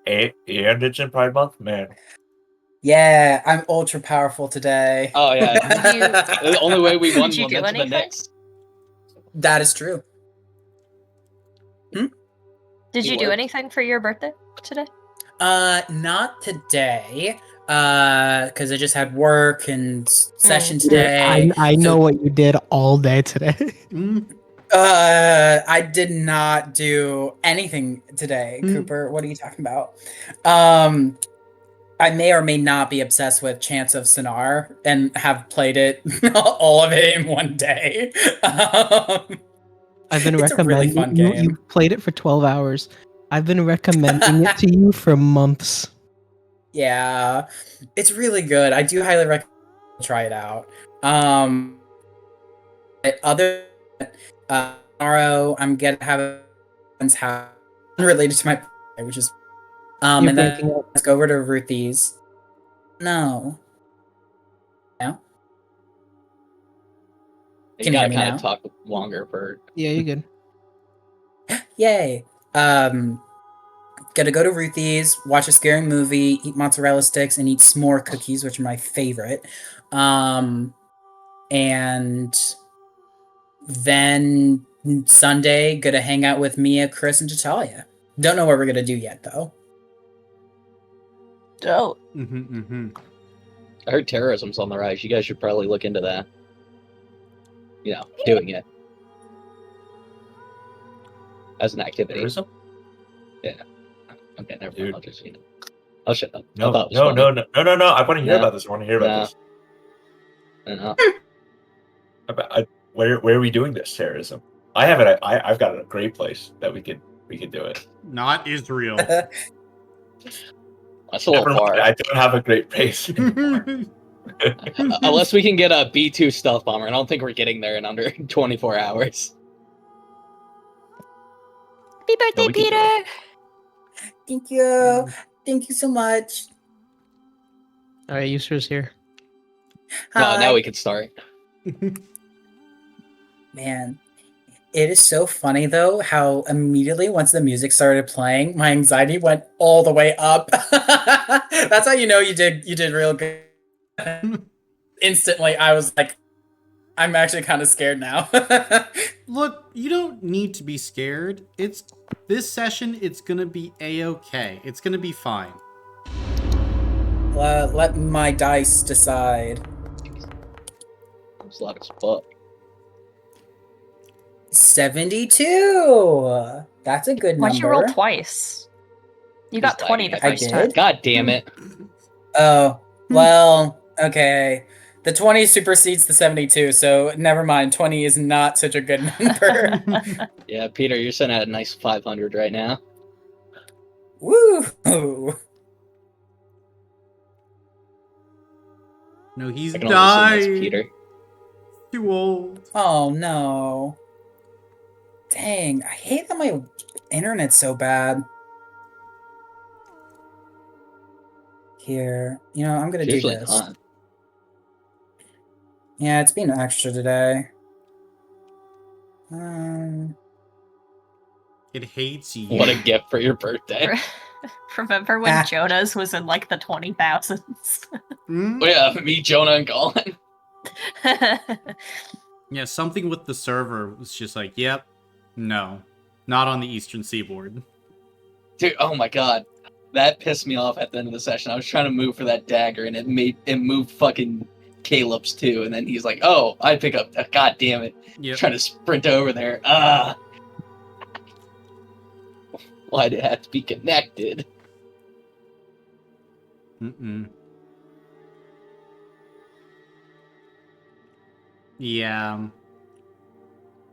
And it's in Pride Month, man. Yeah, I'm ultra powerful today. Oh yeah. Did The only way we won Did you do went to the anything? Knicks. That is true. Did you do anything for your birthday today? Not today. Because I just had work and session today. I know what you did all day today. I did not do anything today, Cooper. What are you talking about? I may or may not be obsessed with Chants of Sonar and have played it all of it in one day. I've been It's a really recommending fun you. game. You played it for 12 hours. I've been recommending it to you for months. Yeah, it's really good. I do highly recommend try it out. Other tomorrow, I'm gonna have a friend's house unrelated to my birthday, which is You're and then breaking up. let's go over to Ruthie's. No. No. You Can you gotta hear me kind now? of talk longer for. Yeah, you're good. Yay. Gonna go to Ruthie's, watch a scary movie, eat mozzarella sticks, and eat s'more cookies, which are my favorite. And then Sunday, gonna hang out with Mia, Chris, and Jatalia. Don't know what we're gonna do yet, though. Dope. I heard terrorism's on the rise. You guys should probably look into that. You know, doing it as an activity. Terrorism? Yeah. Okay, never mind. I'll just I'll shut up. No. I thought it was funny. No. I want to hear No. about this. I want to hear about this. I know. Where are we doing this terrorism? I have it. I've got a great place that we could do it. Not Israel. That's a little Never far. mind, I don't have a great place anymore. Unless we can get a B-2 stealth bomber. I don't think we're getting there in under 24 hours. Happy birthday, No, we can do Peter! Thank you. Thank you so much. All right, User's here. No, now we can start. Man, it is so funny though how immediately once the music started playing, my anxiety went all the way up. That's how you know you did real good. Instantly, I was like, I'm actually kind of scared now. Look, you don't need to be scared. This session, it's gonna be a-okay. It's gonna be fine. Let my dice decide. It's loud as fuck. 72. That's a good number. Why'd you roll twice? You got He's 20 the lagging. first I time. did? God damn it. Oh, well, okay. The 20 supersedes the 72, so never mind. 20 is not such a good number. Yeah, Peter, you're sitting at a nice 500 right now. Woo! No, he's I can only assume died. that's Peter. Too old. Oh no. Dang, I hate that my internet's so bad. Here, I'm gonna do Usually this. not. Yeah, it's been extra today. It hates you. What a gift for your birthday. Remember when Jonah's was in like the 20,000s? Hmm? Oh yeah, me, Jonah, and Colin. Yeah, something with the server was just like, yep, no. Not on the Eastern Seaboard. Dude, oh my god. That pissed me off at the end of the session. I was trying to move for that dagger, and it moved fucking Caleb's too, and then he's like, oh, I pick up. God damn it. Yep. Trying to sprint over there. Why'd it have to be connected? Mm-mm. Yeah.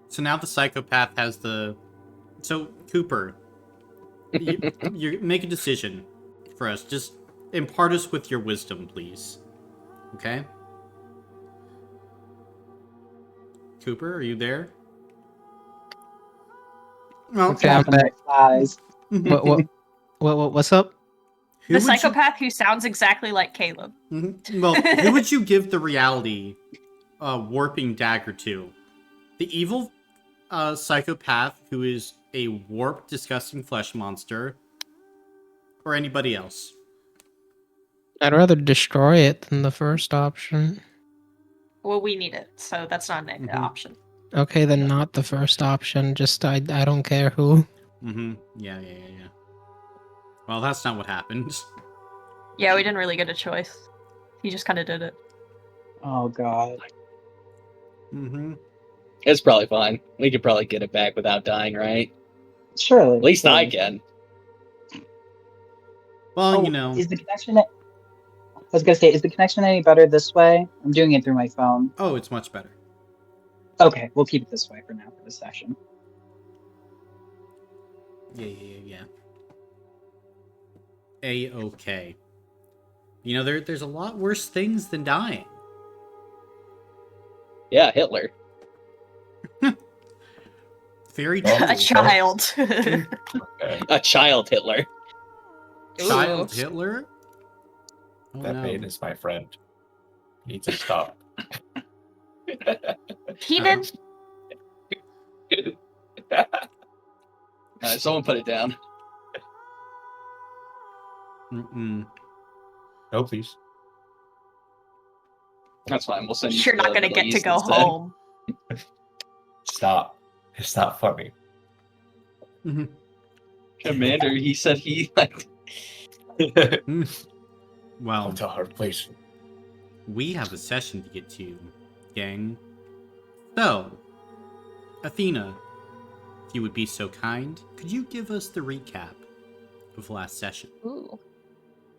So now the psychopath has the... So, Cooper, you make a decision for us. Just impart us with your wisdom, please. Okay? Cooper, are you there? Okay, I'm back. Eyes. What's up? Who The would psychopath who sounds exactly like Caleb. Well, who would you give the reality warping dagger to? The evil psychopath who is a warped, disgusting flesh monster, Or anybody else? I'd rather destroy it than the first option. Well, we need it, so that's not an Mhm. option. Okay, then not the first option. Just I don't care who. Mm-hmm. Yeah. Well, that's not what happened. Yeah, we didn't really get a choice. He just kind of did it. Oh god. Mm-hmm. It's probably fine. We could probably get it back without dying, right? Surely. At least I surely. can. Well, Oh, you know. is the connection? I was gonna say, is the connection any better this way? I'm doing it through my phone. Oh, it's much better. Okay, we'll keep it this way for now for this session. Yeah. A-okay. You know, there's a lot worse things than dying. Yeah, Hitler. Very Oh. true. A child. Okay. A child Hitler. Child Ooh. Hitler? Oh, That no. man is my friend. He needs to stop. Heathen. Someone put it down. Mm-mm. No, please. That's fine. We'll send you. You're to not the gonna Middle get to East go instead. home. Stop. It's not funny. Mhm. Commander, he said he like. Well, Come to our place. we have a session to get to, gang. So, Athena, if you would be so kind, could you give us the recap of last session? Ooh.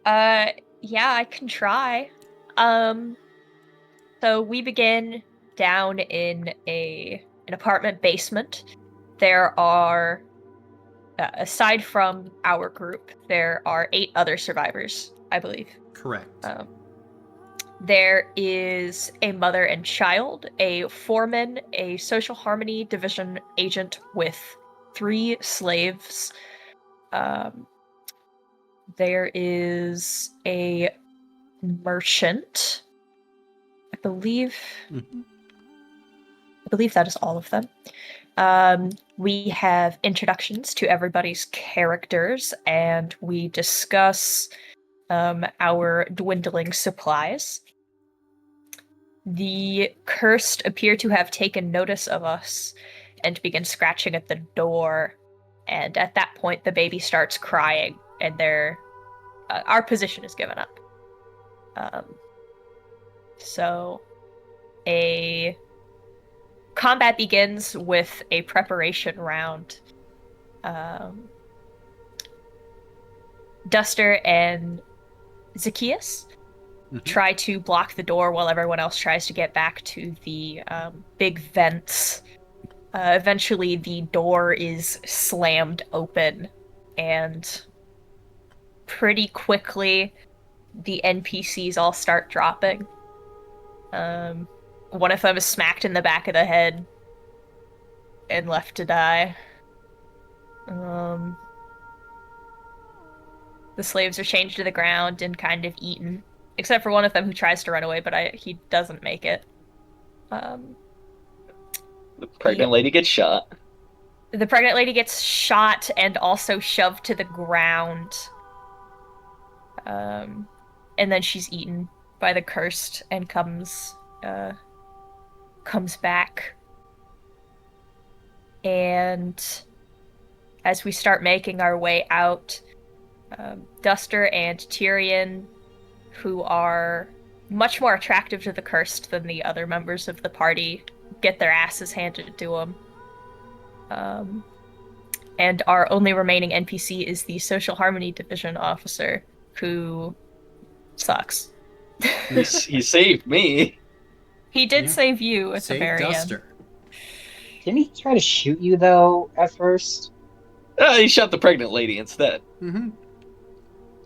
Yeah, I can try. So we begin down in an apartment basement. There are, aside from our group, there are 8 other survivors, I believe. Correct. There is a mother and child, a foreman, a social harmony division agent with 3 slaves. There is a merchant. I believe Mhm. that is all of them. We have introductions to everybody's characters, and we discuss our dwindling supplies. The cursed appear to have taken notice of us and begin scratching at the door. And at that point, the baby starts crying, and our position is given up. So a combat begins with a preparation round. Duster and Zacchaeus try to block the door while everyone else tries to get back to the big vents. Eventually, the door is slammed open, and pretty quickly, the NPCs all start dropping. One of them is smacked in the back of the head and left to die. The slaves are chained to the ground and kind of eaten, except for one of them who tries to run away, but he doesn't make it. The pregnant lady gets shot. The pregnant lady gets shot and also shoved to the ground. And then she's eaten by the cursed and comes back. And as we start making our way out, Duster and Tyrion, who are much more attractive to the cursed than the other members of the party, get their asses handed to them. And our only remaining NPC is the Social Harmony Division officer, who sucks. He saved me. He did Yeah. save you at the Save very Duster. Didn't he try to shoot you though at first? He shot the pregnant lady instead. Mm-hmm.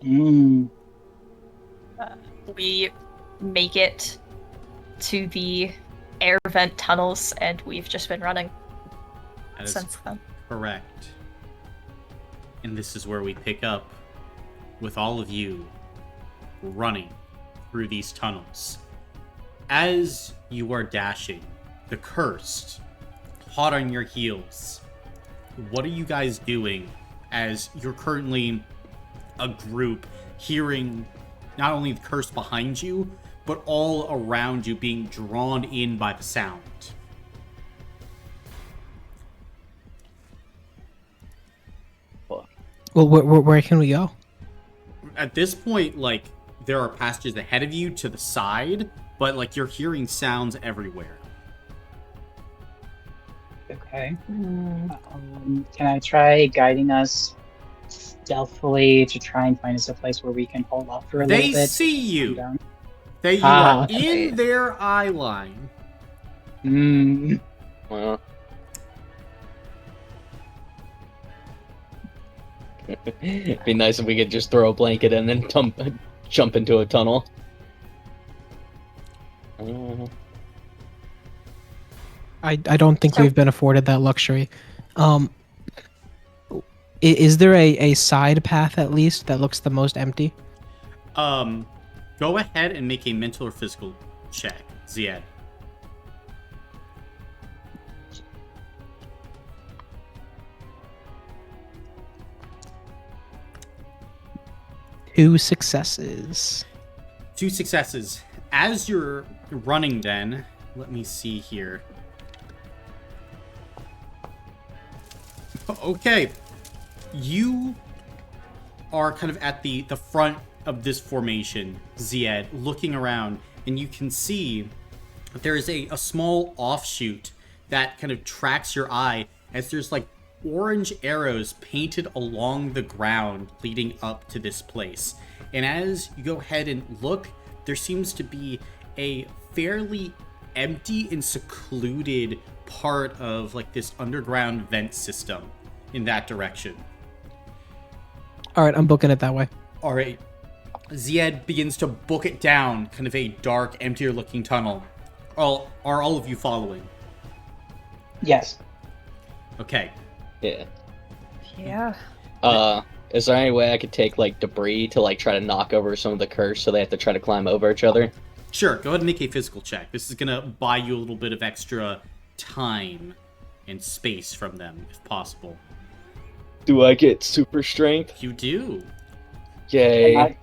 Mm. We make it to the air vent tunnels, and we've just been running That is since then. correct. And this is where we pick up with all of you running through these tunnels. As you are dashing, the cursed, hot on your heels, what are you guys doing as you're currently a group, hearing not only the curse behind you, but all around you being drawn in by the sound. Well, where can we go? At this point, like, there are passages ahead of you to the side, but, like, you're hearing sounds everywhere. Okay. Can I try guiding us stealthily to try and find us a place where we can hold up for a little They bit? see you. Down? You Ah, are in their eye line. Well. It'd be nice if we could just throw a blanket in and jump into a tunnel. I don't think So- we've been afforded that luxury. Is there a side path at least that looks the most empty? Go ahead and make a mental or physical check, Ziad. Two successes. 2 successes. As you're running, then, let me see here. Okay. You are kind of at the front of this formation, Ziad, looking around, and you can see that there is a small offshoot that kind of tracks your eye as there's like orange arrows painted along the ground leading up to this place. And as you go ahead and look, there seems to be a fairly empty and secluded part of like this underground vent system in that direction. All right, I'm booking it that way. All right. Ziad begins to book it down, kind of a dark, emptier looking tunnel. Are all of you following? yes. Okay. Yeah. Yeah. Is there any way I could take like debris to like try to knock over some of the curse so they have to try to climb over each other? Sure, go ahead and make a physical check. This is going to buy you a little bit of extra time and space from them, if possible. Do I get super strength? You do. Yay.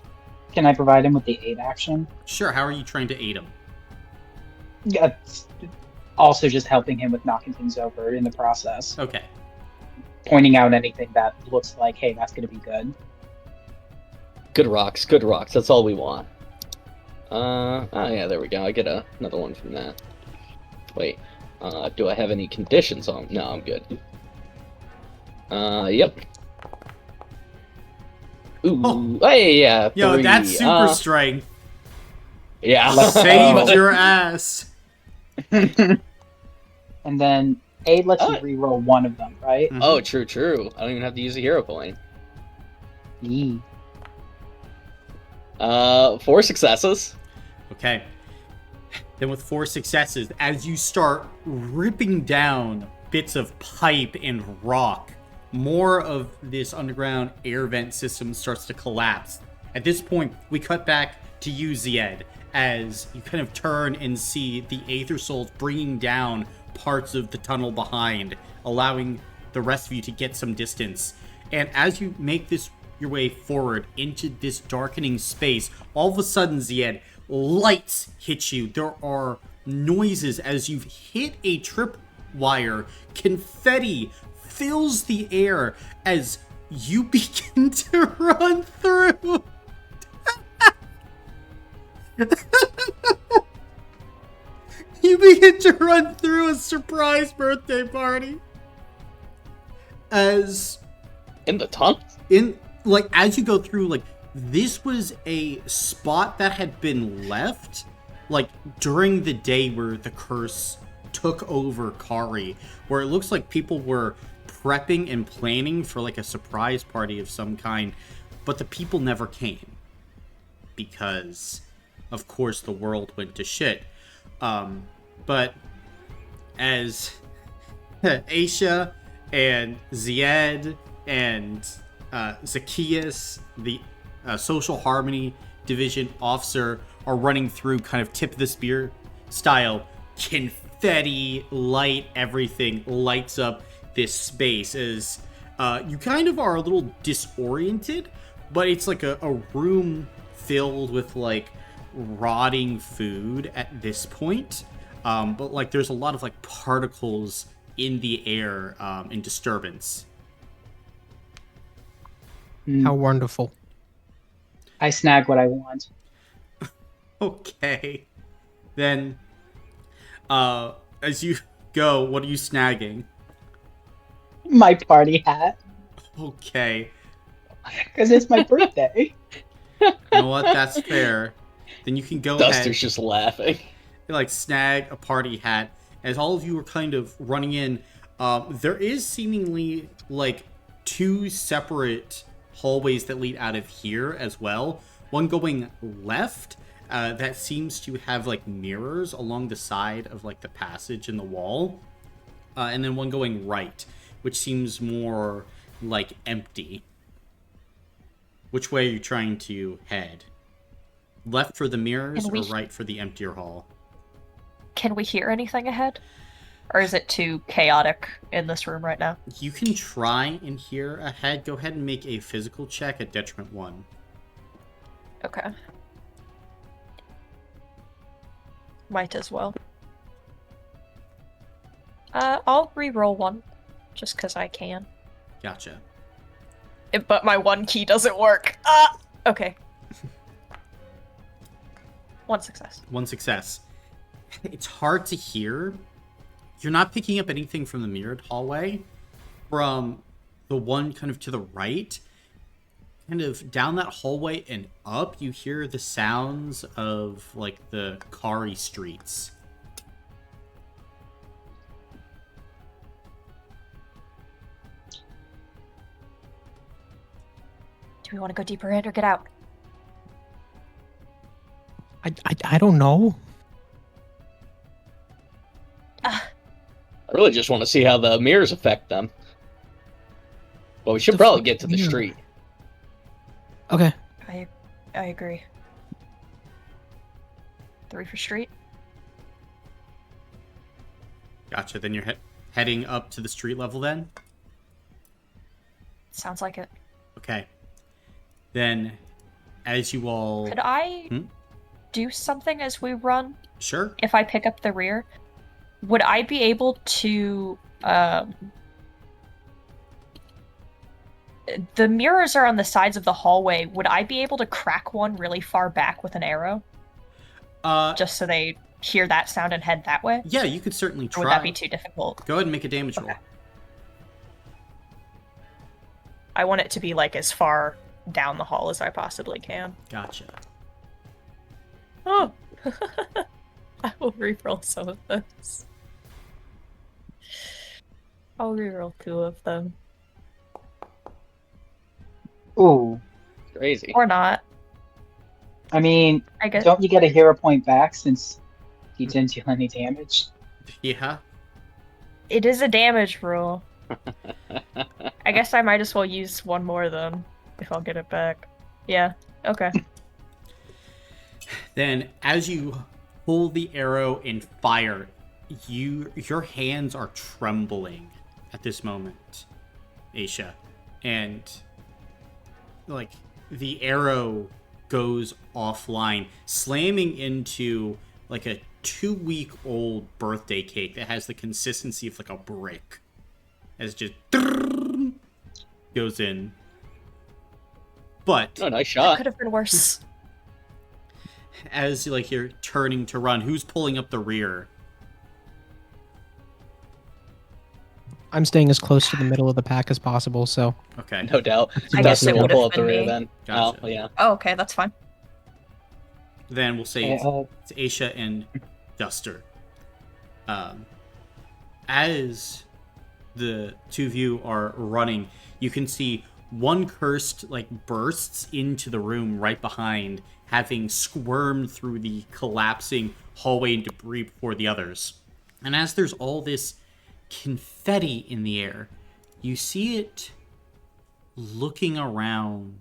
Can I provide him with the aid action? Sure, how are you trying to aid him? Yeah, also just helping him with knocking things over in the process. Okay. Pointing out anything that looks like, hey, that's going to be good. Good rocks, good rocks. That's all we want. Oh yeah, there we go. I get another one from that. Wait, do I have any conditions on? No, I'm good. Yep. Ooh, Oh. Hey, yeah. Yo, 3. that's super strength. Yeah. Saved your ass. And then aid lets you Oh. reroll one of them, right? Oh, true. I don't even have to use a hero point. Yee. 4 successes. Okay. Then with 4 successes, as you start ripping down bits of pipe and rock, more of this underground air vent system starts to collapse. At this point, we cut back to you, Ziad, as you kind of turn and see the Aether Souls bringing down parts of the tunnel behind, allowing the rest of you to get some distance. And as you make your way forward into this darkening space, all of a sudden, Ziad, lights hit you. There are noises as you've hit a tripwire. Confetti fills the air as you begin to run through. You begin to run through a surprise birthday party. As In the tunnel? as you go through, like, this was a spot that had been left, like, during the day where the curse took over Khari, where it looks like people were prepping and planning for, like, a surprise party of some kind, but the people never came. Because, of course, the world went to shit. But as Aisha and Ziad and Zacchaeus, the social harmony division officer, are running through kind of tip of the spear style, confetti, light, everything lights up this space as you kind of are a little disoriented, but it's like a room filled with like rotting food at this point. But like there's a lot of like particles in the air and disturbance. How wonderful. I snag what I want. Okay. Then, as you go, what are you snagging? My party hat, Okay. because it's my birthday. You know what? That's fair. Then you can go Duster's ahead, just laughing. like, snag a party hat. As all of you are kind of running in, there is seemingly, like, 2 separate hallways that lead out of here as well. One going left, that seems to have, like, mirrors along the side of, like, the passage in the wall. And then one going right, which seems more, like, empty. Which way are you trying to head? Left for the mirrors or right for the emptier hall? Can we hear anything ahead? Or is it too chaotic in this room right now? You can try and hear ahead. Go ahead and make a physical check at detriment 1. Okay. Might as well. I'll re-roll 1, just because I can. Gotcha. But my 1 key doesn't work. Ah! Okay. 1 success. 1 success. It's hard to hear. You're not picking up anything from the mirrored hallway. From the one kind of to the right, kind of down that hallway and up, you hear the sounds of, like, the Khari streets. Do we want to go deeper in or get out? I don't know. I really just want to see how the mirrors affect them. Well, we should probably get to the mirror? street. Okay. I agree. 3 for street. Gotcha. Then you're heading up to the street level then? Sounds like it. Okay. Then, as you all... Could I do something as we run? Sure. If I pick up the rear, would I be able to... The mirrors are on the sides of the hallway. Would I be able to crack one really far back with an arrow? Just so they hear that sound and head that way? Yeah, you could certainly Or try. would that be too difficult? Go ahead and make a damage roll. I want it to be like as far down the hall as I possibly can. Gotcha. Oh! I will reroll some of those. I'll reroll 2 of them. Ooh. Crazy. Or not. I mean, I guess. don't you get a hero point back since he didn't deal any damage? Yeah. It is a damage roll. I guess I might as well use 1 more then, if I'll get it back. Yeah, okay. Then, as you pull the arrow and fire, your hands are trembling at this moment, Aisha. And, like, the arrow goes offline, slamming into, like, a 2-week-old birthday cake that has the consistency of, like, a brick. As it just goes in. But Oh, nice That shot. could have been worse. as like you're turning to run, who's pulling up the rear? I'm staying as close to the middle of the pack as possible, so Okay. No doubt. I guess Dustin it will would've pull up the been rear me. then. Gotcha. Oh, yeah. Oh, okay, that's fine. Then we'll say Okay, it's Aisha and Duster. As the 2 of you are running, you can see one cursed like bursts into the room right behind, having squirmed through the collapsing hallway and debris before the others. And as there's all this confetti in the air, you see it looking around,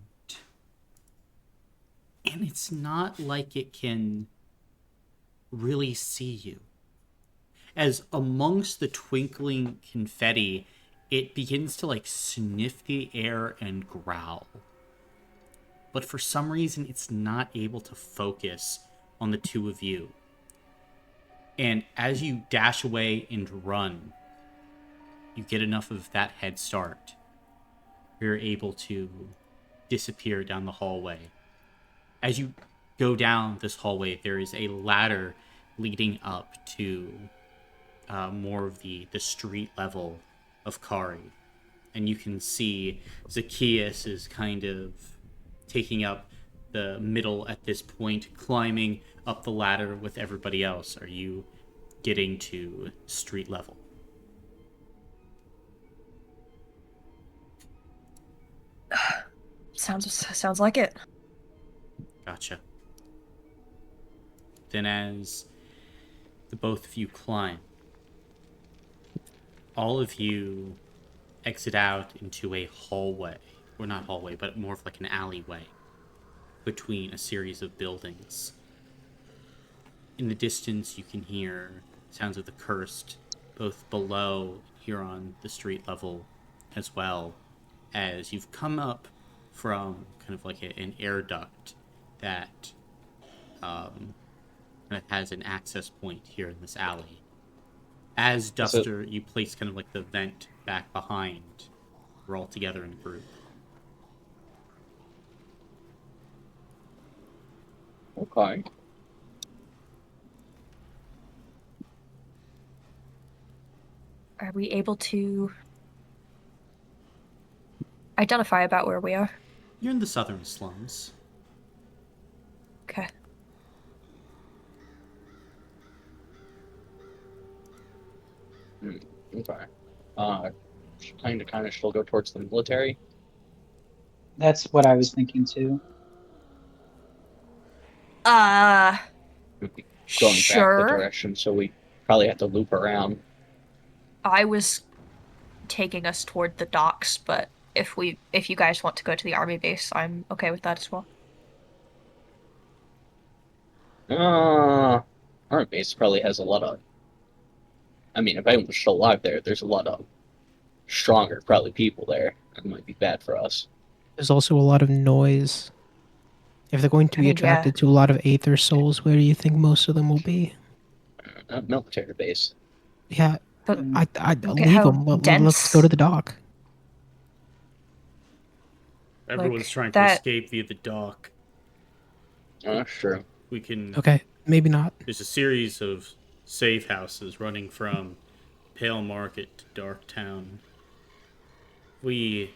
and it's not like it can really see you. As amongst the twinkling confetti, it begins to like sniff the air and growl. but for some reason it's not able to focus on the two of you. And as you dash away and run, you get enough of that head start. You're able to disappear down the hallway. As you go down this hallway, there is a ladder leading up to more of the street level of Khari. And you can see Zacchaeus is kind of taking up the middle at this point, climbing up the ladder with everybody else. Are you getting to street level? Sounds like it. Gotcha. Then as the both of you climb, all of you exit out into a hallway, or not hallway, but more of like an alleyway between a series of buildings. In the distance, you can hear sounds of the cursed, both below here on the street level, as well as you've come up from kind of like an air duct that kind of has an access point here in this alley. As Duster, you place kind of like the vent back behind. We're all together in a group. Okay. Are we able to identify about where we are? You're in the southern slums. Okay. Okay. Trying to kind of still go towards the military. That's what I was thinking too. Going back Sure. the direction, so we probably have to loop around. I was taking us toward the docks, but if you guys want to go to the army base, I'm okay with that as well. Our base probably has a lot of. I mean, if anyone's still alive there, there's a lot of stronger, probably people there. That might be bad for us. There's also a lot of noise. If they're going to be Yeah. attracted to a lot of Aether souls, where do you think most of them will be? Military base. Yeah, But I'd look at leave how them. Let's dense- go to the dock. Everyone's Like, trying to that- escape via the dock. Sure. We can. Okay, maybe not. There's a series of safe houses running from Pale Market to Dark Town. We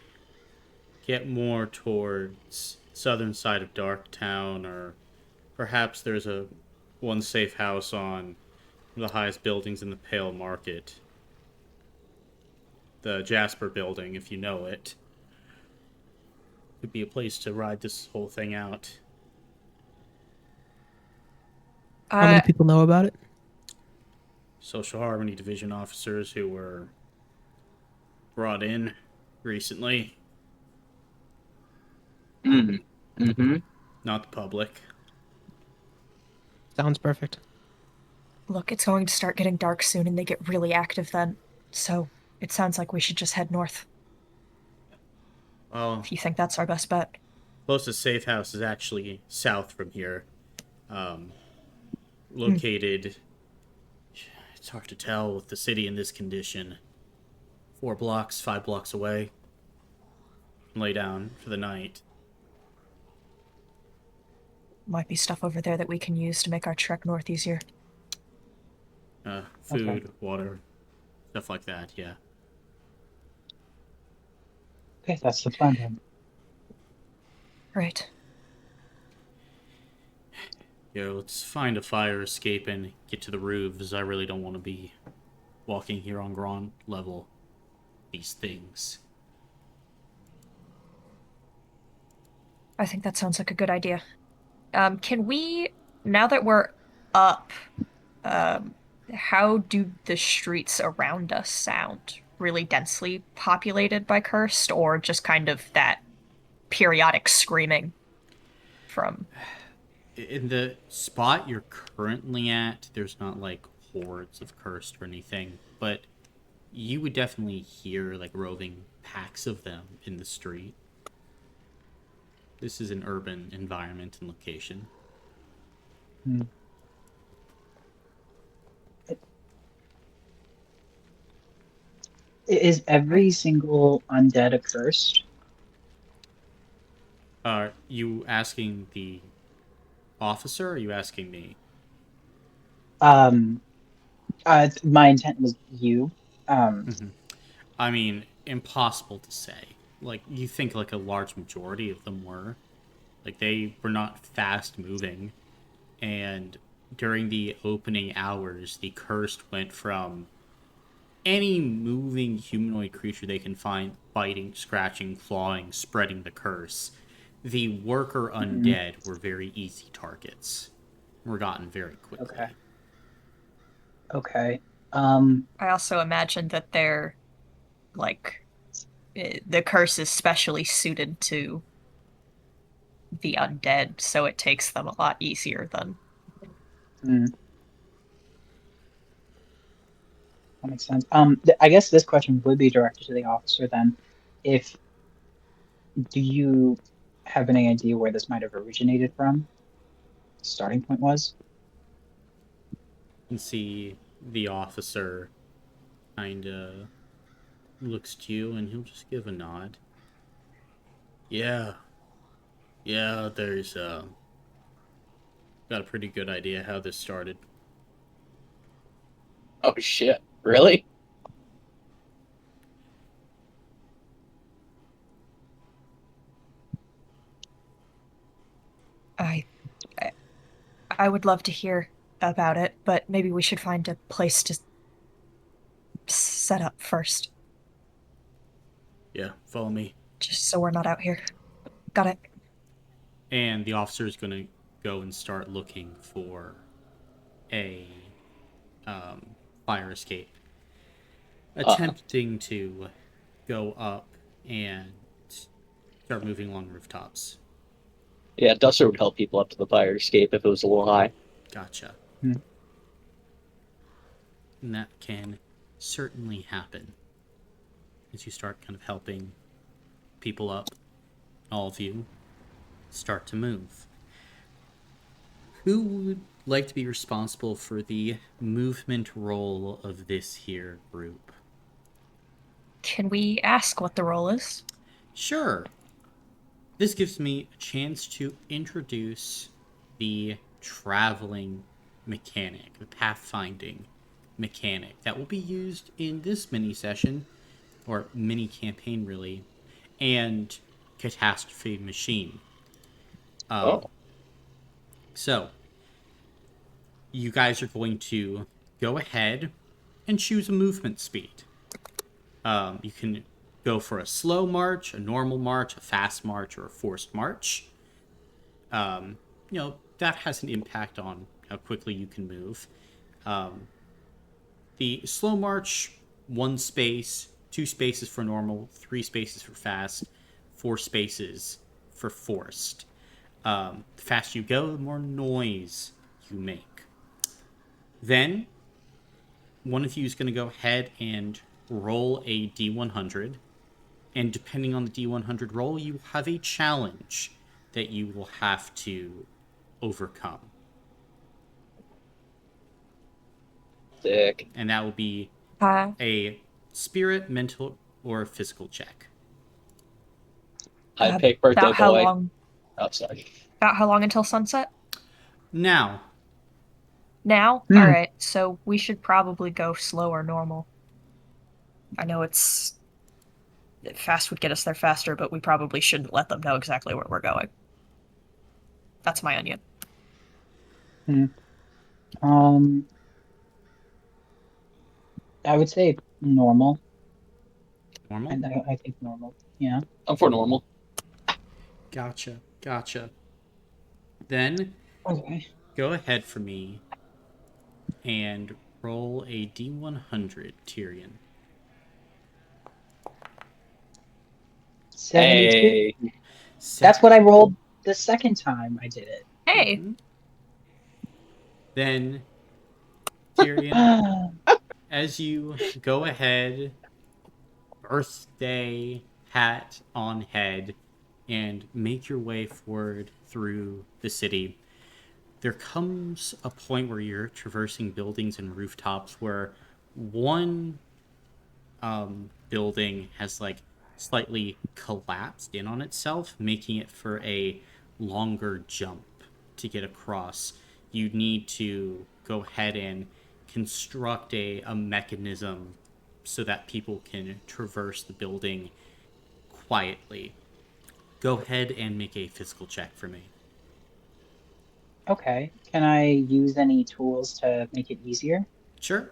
get more towards southern side of Dark Town, or perhaps there's one safe house on one of the highest buildings in the Pale Market. The Jasper building, if you know it. Could be a place to ride this whole thing out. How many people know about it? Social Harmony Division officers who were brought in recently. Mm-hmm. Not the public. Sounds perfect. Look, it's going to start getting dark soon, and they get really active then. So it sounds like we should just head north. Well, If you think that's our best bet. closest safe house is actually south from here. Located, it's hard to tell with the city in this condition. 5 blocks away. Lay down for the night. Might be stuff over there that we can use to make our trek north easier. Food, Okay. water, stuff like that, yeah. Okay, that's the plan then. Right. Yo, let's find a fire escape and get to the roofs. I really don't want to be walking here on ground level. These things. I think that sounds like a good idea. Can we, now that we're up, how do the streets around us sound? Really densely populated by cursed, or just kind of that periodic screaming from... In the spot you're currently at, there's not like hordes of cursed or anything, but you would definitely hear like roving packs of them in the street. This is an urban environment and location. Hmm. Is every single undead accursed? Are you asking the officer, or are you asking me? Um, my intent was you. Mhm. I mean, impossible to say. Like, you think like a large majority of them were. Like, they were not fast moving. And during the opening hours, the cursed went from any moving humanoid creature they can find, biting, scratching, clawing, spreading the curse. The worker Mhm. undead were very easy targets. Were gotten very quickly. Okay. Okay. I also imagine that they're like the curse is specially suited to the undead, so it takes them a lot easier than. hmm, that makes sense. I guess this question would be directed to the officer then. If Do you have any idea where this might have originated from? Starting point was? And see the officer kinda looks to you and he'll just give a nod. Yeah. Yeah, there's got a pretty good idea how this started. Oh shit! Really? I, I I would love to hear about it, but maybe we should find a place to set up first, Yeah, follow me. just so we're not out here. Got it. And the officer is gonna go and start looking for a fire escape, Uh, attempting to go up and start moving along rooftops. yeah, Duster would help people up to the fire escape if it was a little high. Gotcha. Hmm. And that can certainly happen as you start kind of helping people up. All of you start to move. Who would like to be responsible for the movement role of this here group? Can we ask what the role is? Sure. This gives me a chance to introduce the traveling mechanic, the pathfinding mechanic that will be used in this mini session, or mini campaign really, and catastrophe machine. Oh, So, you guys are going to go ahead and choose a movement speed. You can go for a slow march, a normal march, a fast march, or a forced march. That has an impact on how quickly you can move. The slow march, 1 space, 2 spaces for normal, 3 spaces for fast, 4 spaces for forced. The faster you go, the more noise you make. Then, one of you is going to go ahead and roll a d100. And depending on the d100 roll, you have a challenge that you will have to overcome. sick. And that will be Uh, a spirit, mental, or physical check. I pick birthday about how boy. long? Oh, sorry. About how long until sunset? Now, Now? All Hmm. right. So we should probably go slow or normal. I know it's fast would get us there faster, but we probably shouldn't let them know exactly where we're going. That's my onion. Hmm. Um, I would say normal. normal? I think normal. Yeah. I'm for normal. Gotcha. Then, Okay. go ahead for me and roll a d100, Tyrion. 72. Hey, That's what I rolled the second time I did it. Hey, Mhm. Then, Tyrion, as you go ahead, birthday hat on head, and make your way forward through the city. There comes a point where you're traversing buildings and rooftops where one building has like slightly collapsed in on itself, making it for a longer jump to get across. You need to go ahead and construct a mechanism so that people can traverse the building quietly. Go ahead and make a physical check for me. Okay. Can I use any tools to make it easier? Sure.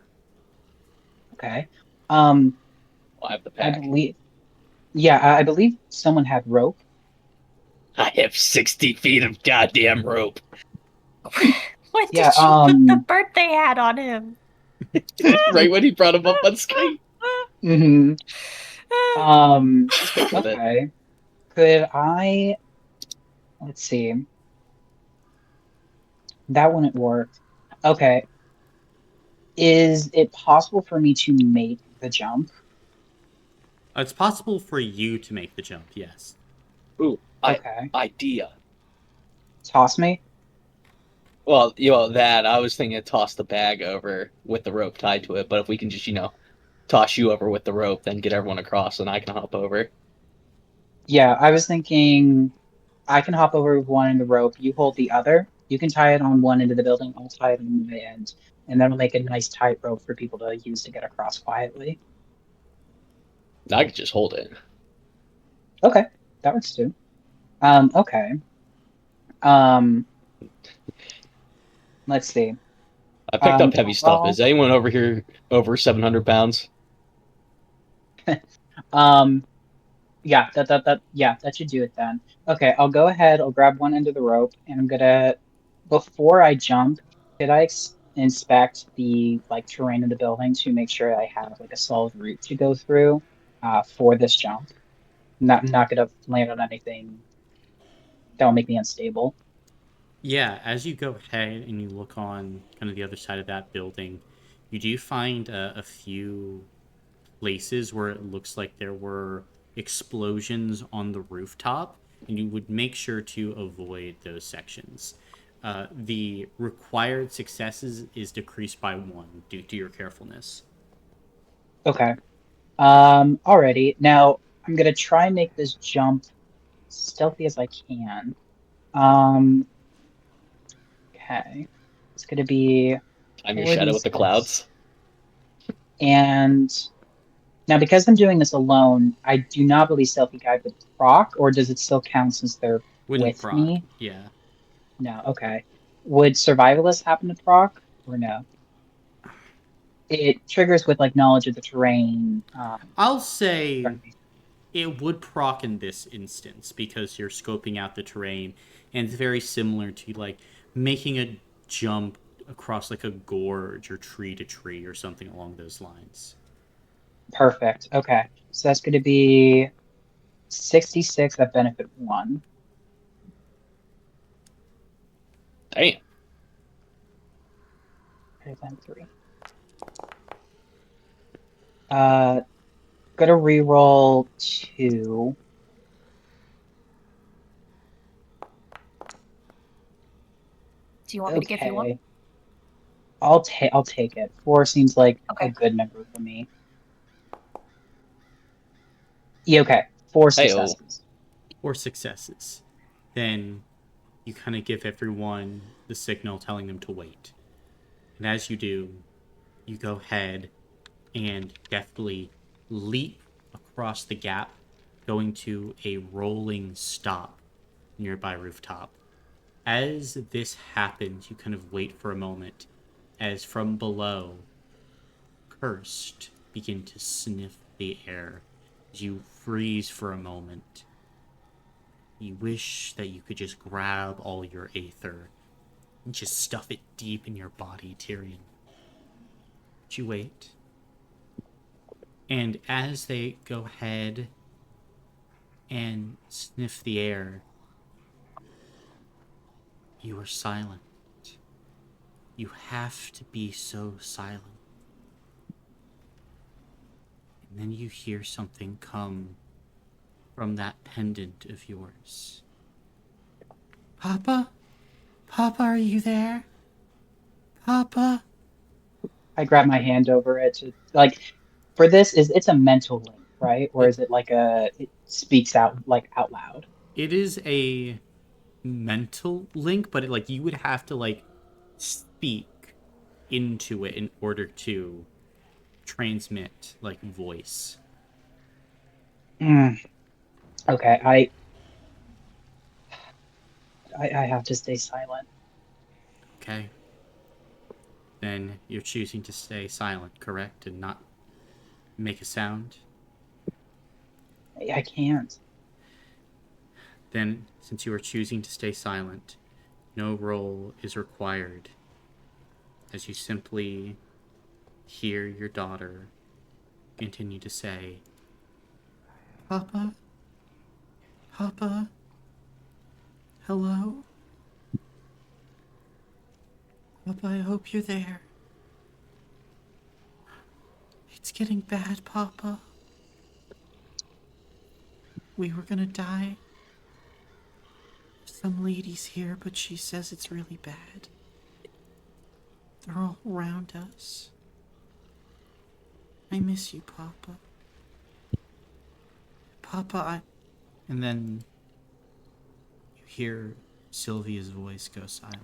Okay. I have the I pack. believe. Yeah, I believe someone had rope. I have 60 feet of goddamn rope. What Yeah. did you put the birthday hat on him? Right when he brought him up on screen. hmm Let's go with it. Okay. Could I? Let's see. That wouldn't work. Okay. Is it possible for me to make the jump? It's possible for you to make the jump, yes. Ooh, Okay. idea. Toss me? Well, that I was thinking toss the bag over with the rope tied to it, but if we can just, toss you over with the rope, then get everyone across, and I can hop over. Yeah, I was thinking I can hop over with one end of the rope. You hold the other. You can tie it on one end of the building. I'll tie it on my end. And that'll make a nice tight rope for people to use to get across quietly. I could just hold it. Okay. That works too. Okay. Let's see. I picked up heavy stuff. Overall, Is anyone over here over 700 pounds? yeah, that should do it then. Okay, I'll go ahead. I'll grab one end of the rope, and I'm gonna, before I jump, could I inspect the like terrain of the building to make sure I have like a solid route to go through, for this jump? Not gonna land on anything that will make me unstable. Yeah, as you go ahead and you look on kind of the other side of that building, you do find a few places where it looks like there were explosions on the rooftop, and you would make sure to avoid those sections. The required successes is decreased by 1 due to your carefulness. Okay. Alrighty. Now I'm gonna try and make this jump stealthy as I can. Um, okay. It's gonna be I'm your shadow with the 4d6. clouds. And now because I'm doing this alone, I do not believe Stealthy Guide would proc, or does it still count since they're Wouldn't with proc, me? yeah. No, okay. Would Survivalist happen to proc, or no? It triggers with like knowledge of the terrain. I'll say Sorry. it would proc in this instance because you're scoping out the terrain, and it's very similar to like making a jump across like a gorge or tree to tree or something along those lines. Perfect. Okay. So that's going to be 66 at benefit 1. Damn. Greater than 3. Gonna reroll 2. Do you want me to give you one? Okay. I'll take it. 4 seems like a Okay. good number for me. Yeah, okay. 4 Hey-oh. successes. Or successes. Then you kind of give everyone the signal telling them to wait. And as you do, you go ahead and deftly leap across the gap, going to a rolling stop nearby rooftop. As this happens, you kind of wait for a moment as from below, cursed begin to sniff the air. As you freeze for a moment, you wish that you could just grab all your aether and just stuff it deep in your body, Tyrion. But you wait. And as they go ahead and sniff the air, you are silent. You have to be so silent. And then you hear something come from that pendant of yours. Papa? Papa, are you there? Papa? I grab my hand over it to like for this is it's a mental link, right? Or is it like it speaks out like out loud? It is a mental link, but like you would have to like speak into it in order to transmit like voice. Mm, okay, I have to stay silent. Okay. Then you're choosing to stay silent, correct? And not make a sound? I can't. Then, since you are choosing to stay silent, no roll is required, as you simply hear your daughter continue to say, Papa? Papa? Hello? Papa, I hope you're there. It's getting bad, Papa. We were gonna die. Some lady's here, but she says it's really bad. They're all around us. I miss you, Papa. Papa, I... And then you hear Sylvia's voice go silent.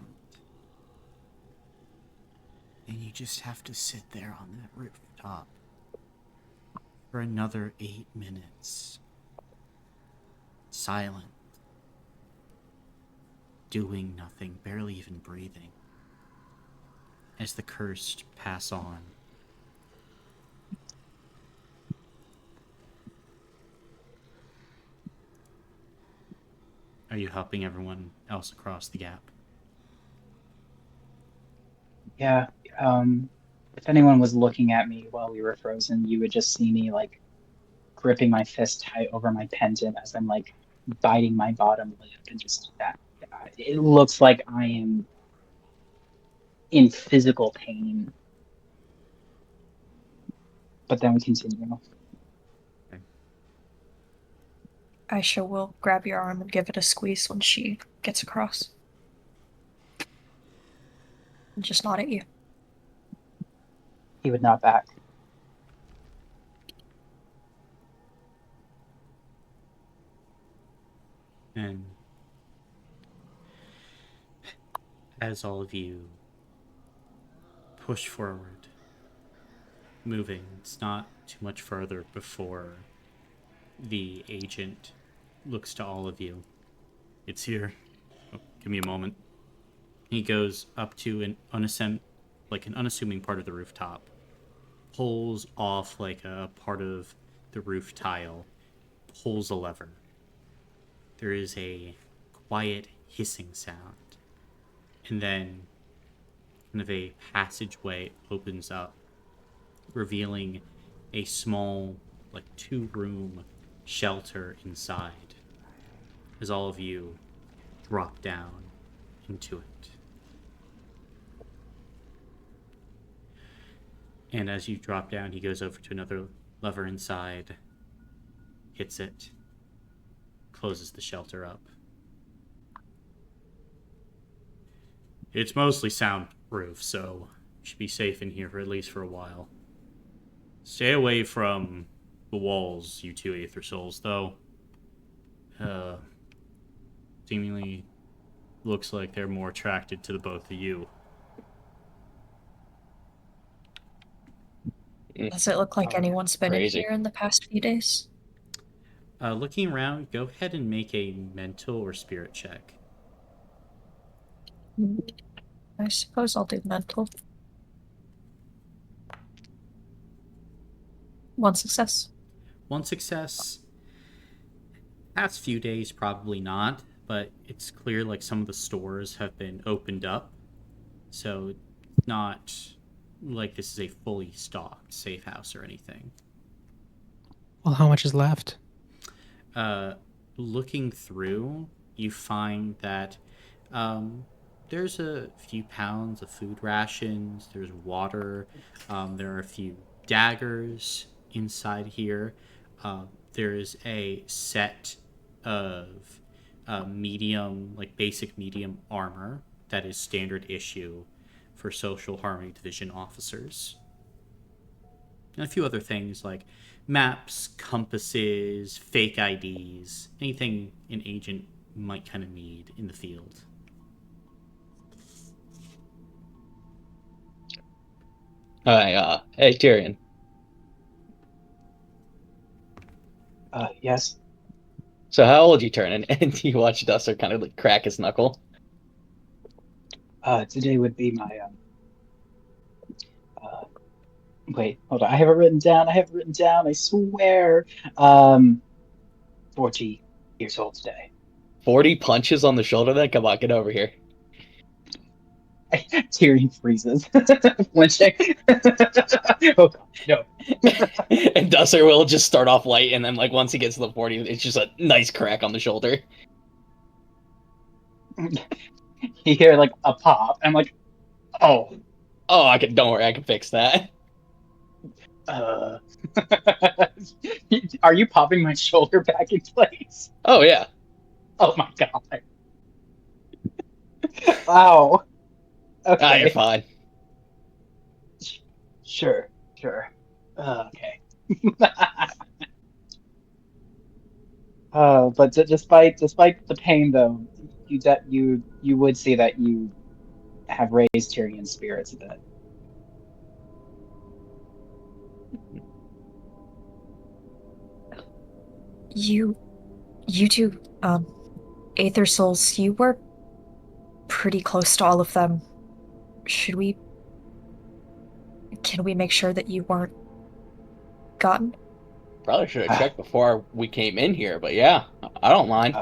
And you just have to sit there on that rooftop for another 8 minutes. Silent. Doing nothing, barely even breathing. As the cursed pass on. Are you helping everyone else across the gap? Yeah. If anyone was looking at me while we were frozen, you would just see me like gripping my fist tight over my pendant as I'm like biting my bottom lip and just that. It looks like I am in physical pain. But then we continue. Aisha will grab your arm and give it a squeeze when she gets across. And just nod at you. He would not back. And as all of you push forward, moving, it's not too much further before the agent looks to all of you. It's here. Oh, give me a moment. He goes up to an unassuming part of the rooftop, pulls off like a part of the roof tile, pulls a lever. There is a quiet hissing sound, and then kind of a passageway opens up, revealing a small, like 2-room shelter inside, as all of you drop down into it. And as you drop down, he goes over to another lever inside, hits it, closes the shelter up. It's mostly soundproof, so you should be safe in here for at least for a while. Stay away from the walls, you two Aether Souls, though. Seemingly looks like they're more attracted to the both of you. Does it look like anyone's been in Crazy. here in the past few days? Looking around, go ahead and make a mental or spirit check. I suppose I'll do mental. 1 success. 1 success. Past few days, probably not, but it's clear like some of the stores have been opened up, so it's not like this is a fully stocked safe house or anything. Well, how much is left? Looking through, you find that there's a few pounds of food rations, there's water, there are a few daggers inside here. there is a set of medium, like basic medium armor that is standard issue for Social Harmony Division officers. And a few other things like maps, compasses, fake IDs, anything an agent might kind of need in the field. Hi, hey Tyrion. Yes. So how old you turning? And you watch Duster kind of like crack his knuckle. Today would be my wait, hold on. I have it written down. I swear. 40 years old today. 40 punches on the shoulder then? Come on, get over here. Tyrion freezes. Flinching. Oh god, no. And Duster will just start off light, and then like once he gets to the 40, it's just a nice crack on the shoulder. You hear like a pop. I'm like, oh. Oh, don't worry, I can fix that. Are you popping my shoulder back in place? Oh yeah. Oh my god. Wow. Okay. Ah, you're fine. Sure. Okay. But despite the pain, though, you would see that you have raised Tyrion's spirits a bit. You two, Aether Souls, you were pretty close to all of them. Can we make sure that you weren't gotten? Probably should have checked before we came in here, but yeah, I don't mind.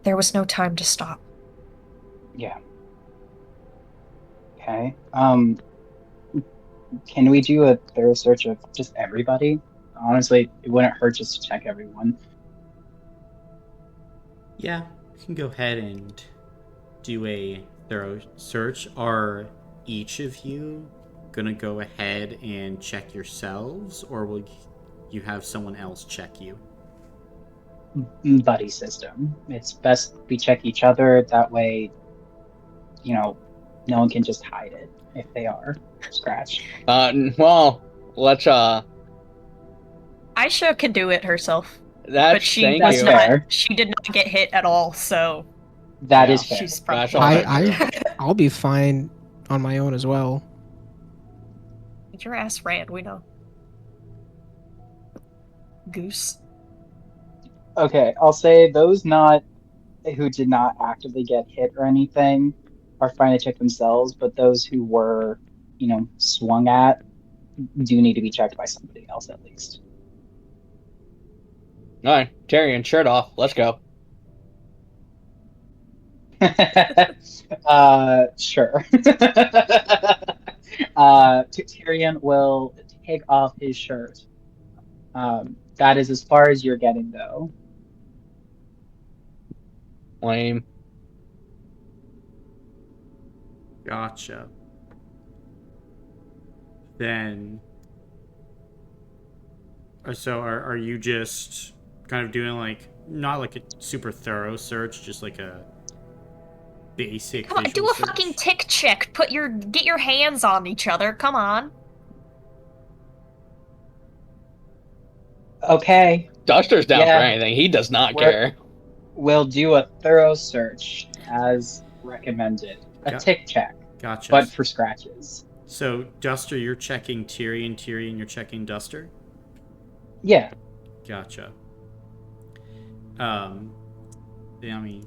There was no time to stop. Yeah. Okay. Can we do a thorough search of just everybody? Honestly, it wouldn't hurt just to check everyone. Yeah, you can go ahead and do a thorough search. Are each of you gonna go ahead and check yourselves, or will you have someone else check you? Buddy system. It's best we check each other. That way, no one can just hide it if they are scratched. Well, let's Aisha could do it herself, that's but she thank was you. not. Fair. She did not get hit at all, so That Yeah. is fair. she's That's probably. all I'll be fine on my own as well. Your ass ran, we know. Goose. Okay, I'll say those who did not actively get hit or anything are fine to check themselves, but those who were, swung at do need to be checked by somebody else at least. All right, Tyrion, shirt off. Let's go. Sure. Tyrion will take off his shirt. That is as far as you're getting, though. Lame. Gotcha. Then, so are you just kind of doing like not like a super thorough search, just like a basic? Come on, do a fucking tick check. Get your hands on each other. Come on. Okay. Duster's down Yeah. for anything. He does not care. We'll do a thorough search as recommended. A tick check, Gotcha. but for scratches. So, Duster, you're checking Tyrion. Tyrion, you're checking Duster? Yeah. Gotcha. I mean,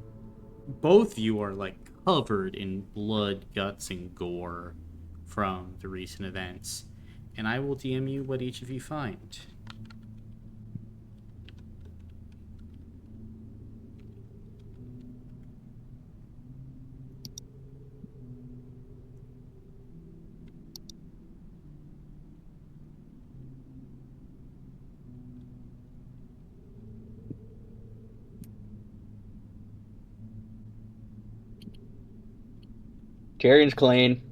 both of you are, like, covered in blood, guts, and gore from the recent events. And I will DM you what each of you find. Tyrion's clean.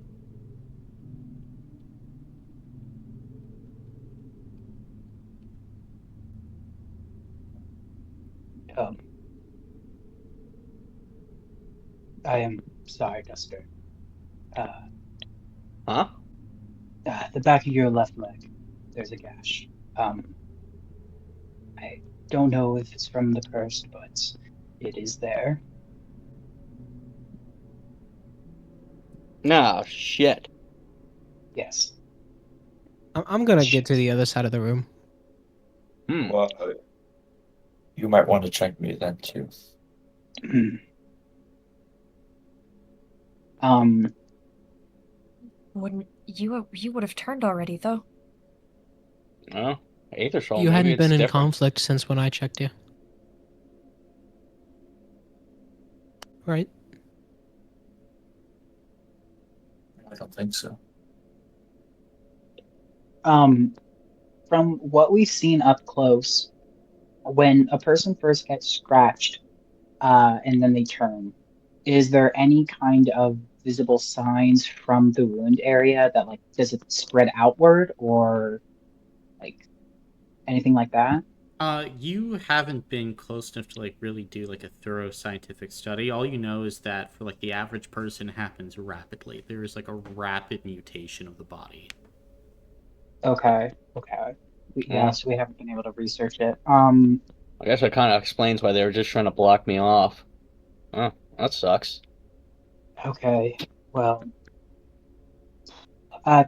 Sorry, Duster. Huh? The back of your left leg. There's a gash. I don't know if it's from the cursed, but it is there. No, shit. Yes. I'm gonna get to the other side of the room. Well, you might want to check me then too. um, Wouldn't you would have turned already though? Oh, Aethersoul, You maybe hadn't it's been in different. conflict since when I checked you. Right? I don't think so. from what we've seen up close, when a person first gets scratched, and then they turn, is there any kind of visible signs from the wound area that, like, does it spread outward or like anything like that? You haven't been close enough to like really do like a thorough scientific study. All you know is that for like the average person, it happens rapidly. There is like a rapid mutation of the body. Okay, okay. Yeah. So we haven't been able to research it. I guess that kind of explains why they were just trying to block me off. Oh, that sucks. Okay. Well,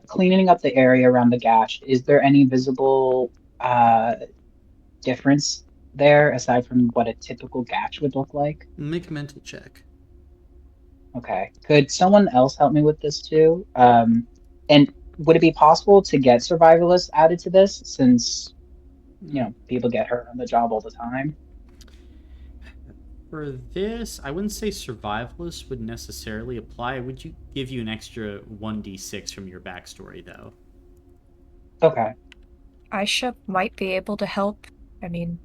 cleaning up the area around the gash, is there any visible difference there aside from what a typical gash would look like? Make a mental check. Okay. Could someone else help me with this too? And would it be possible to get survivalists added to this since, people get hurt on the job all the time? For this, I wouldn't say survivalist would necessarily apply. Would you give you an extra 1d6 from your backstory though? Okay. Aisha might be able to help. I mean,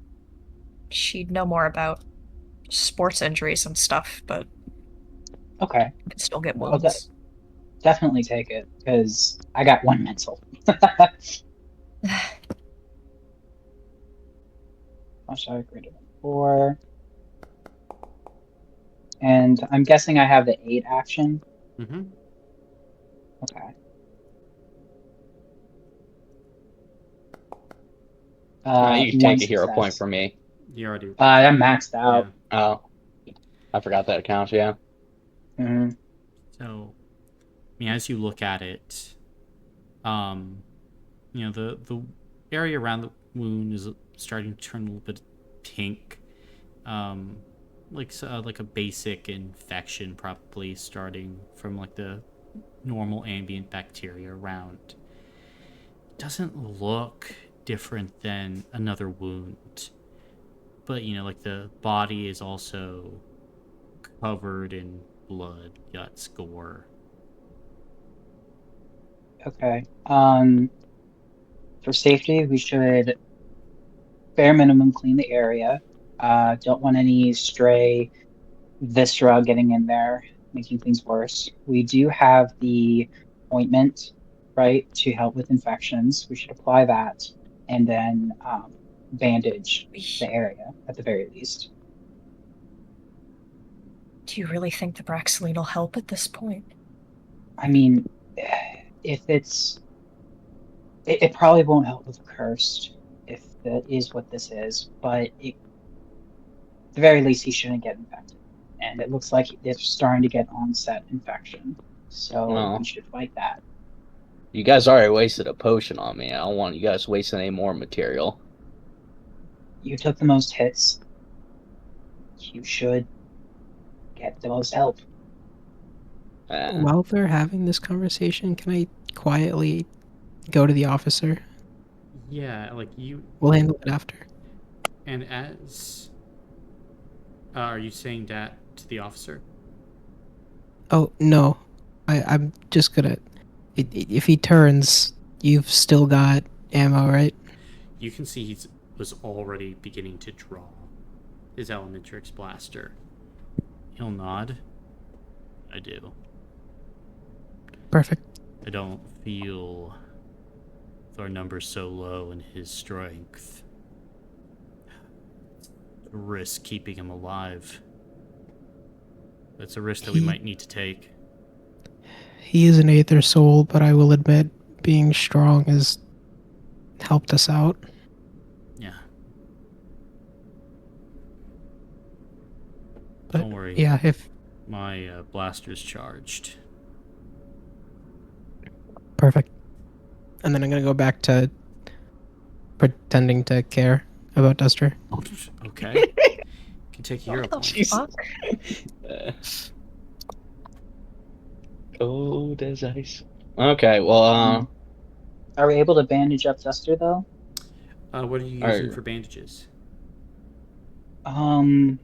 she'd know more about sports injuries and stuff, but Okay. could still get I'll wounds. definitely take it because I got one mental. Oh, sorry, greater than 4. And I'm guessing I have the 8 action. Mm-hmm. Okay. You can One take a hero success. point from me. You already. I'm maxed out. Yeah. Oh, I forgot that counts, yeah. Hmm. So, I mean, as you look at it, the area around the wound is starting to turn a little bit pink, like a basic infection, probably starting from like the normal ambient bacteria around. Doesn't look different than another wound, but like the body is also covered in blood, guts, gore. Okay. For safety, we should bare minimum clean the area. Don't want any stray viscera getting in there, making things worse. We do have the ointment, right, to help with infections. We should apply that and then bandage the area at the very least. Do you really think the Braxoline will help at this point? I mean, if it probably won't help with cursed if that is what this is, but at the very least, he shouldn't get infected. And it looks like it's starting to get onset infection. So we Well, should fight that. you guys already wasted a potion on me. I don't want you guys wasting any more material. You took the most hits. You should get the most help. While they're having this conversation, can I quietly go to the officer? Yeah, like you. We'll handle it after. And as. Are you saying that to the officer? Oh, no. I'm just gonna... If he turns, you've still got ammo, right? You can see he was already beginning to draw his Elementrix blaster. He'll nod. I do. Perfect. I don't feel with our numbers so low and his strength. Risk keeping him alive. That's a risk that we He- might need to take. He is an Aether soul, but I will admit, being strong has helped us out. Yeah. But Don't worry. yeah, if My blaster's charged. perfect. And then I'm gonna go back to pretending to care about Duster. Okay. Can take a hero What the point. fuck? Uh, cold as ice. Okay, well, Are we able to bandage up Duster though? What are you Alright. using for bandages? Um,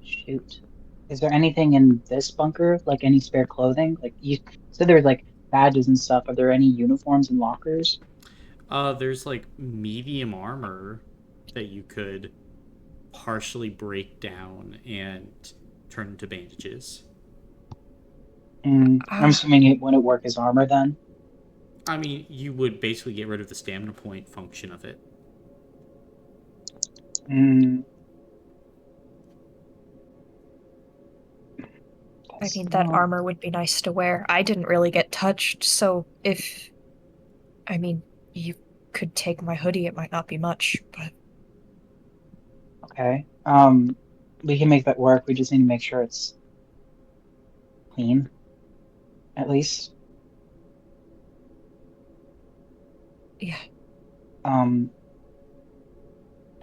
shoot. Is there anything in this bunker, like any spare clothing? Like you said, there's like badges and stuff. Are there any uniforms and lockers? There's like medium armor that you could partially break down and turn into bandages. I'm Ah. assuming it wouldn't work as armor then. I mean, you would basically get rid of the stamina point function of it. Mm, I mean, that no. armor would be nice to wear. I didn't really get touched, so if. I mean, you could take my hoodie, it might not be much, but. Okay. We can make that work. We just need to make sure it's clean, at least. Yeah.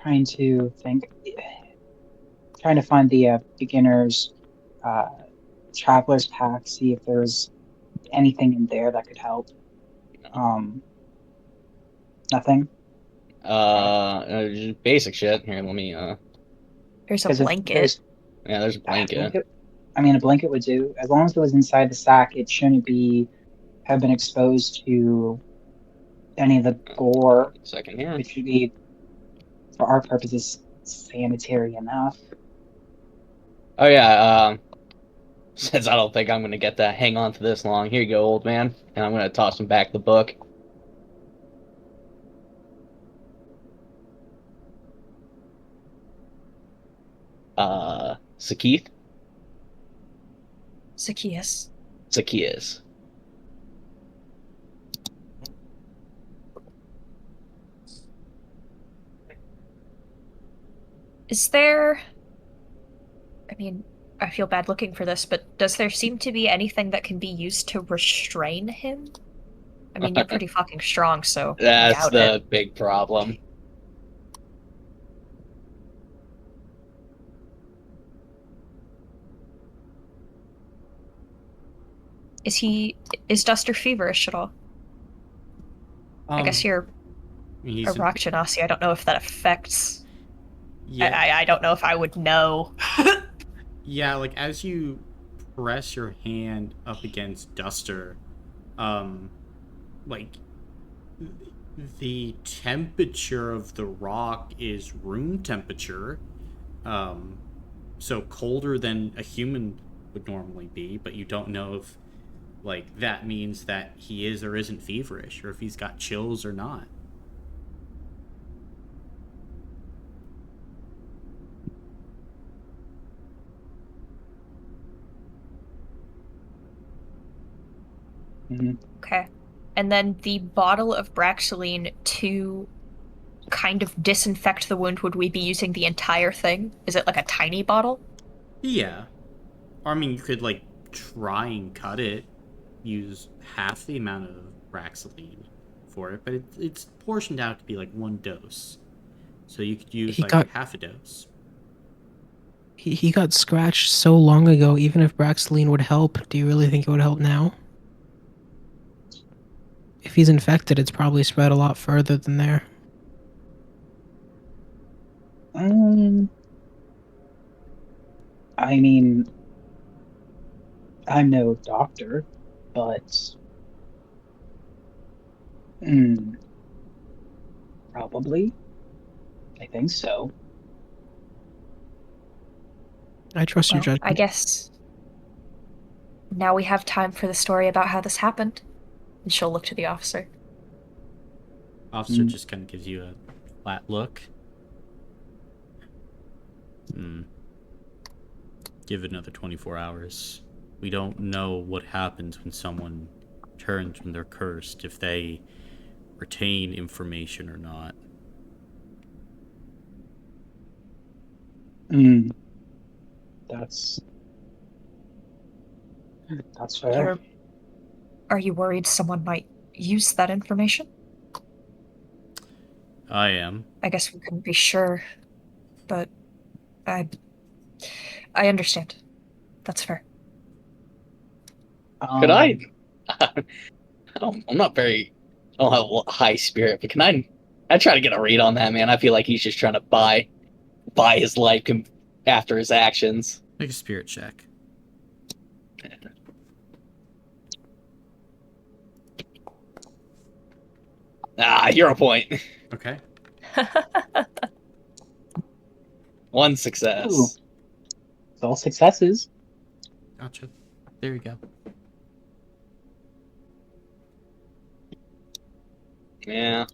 Trying to think, trying to find the beginner's uh, traveler's pack, see if there's anything in there that could help. Nothing. just basic shit. Here, let me, There's a Because if blanket. there's yeah, there's a a blanket. blanket, I mean, a blanket would do. As long as it was inside the sack, it shouldn't have been exposed to any of the gore. Second here. It should be, for our purposes, sanitary enough. Oh yeah, since I don't think I'm gonna get to hang on to this long, here you go, old man. And I'm gonna toss him back the book. Sakith? Zacchaeus. Zacchaeus. Is there. I mean, I feel bad looking for this, but does there seem to be anything that can be used to restrain him? I mean, you're pretty fucking strong, so I That's doubt the it. big problem. Is Duster feverish at all? I guess you're He's a rock genasi. I don't know if that affects. yeah, I don't know if I would know. yeah. Like as you press your hand up against Duster, like the temperature of the rock is room temperature, so colder than a human would normally be. But you don't know if like that means that he is or isn't feverish, or if he's got chills or not. Okay. And then the bottle of Braxoline to kind of disinfect the wound, would we be using the entire thing? Is it like a tiny bottle? Yeah. Or, I mean, you could, like, try and cut it, use half the amount of Braxoline for it, but it's portioned out to be, like, one dose. So you could use, half a dose. He got scratched so long ago, even if Braxoline would help, do you really think it would help now? If he's infected, it's probably spread a lot further than there. I mean, I'm no doctor, but probably. I think so. I trust your Well, judgment. I guess now we have time for the story about how this happened. And she'll look to the officer. Officer just kind of gives you a flat look. Give it another 24 hours. We don't know what happens when someone turns when they're cursed, if they retain information or not. Mm, that's fair. Are you worried someone might use that information? I am. I guess we couldn't be sure, but I understand. That's fair. Could I? Um, I'm not very. I don't have a high spirit, but can I? I try to get a read on that man. I feel like he's just trying to buy his life after his actions. Make a spirit check. You're a point. Okay. One success. Ooh. It's all successes. Gotcha. There you go. Yeah.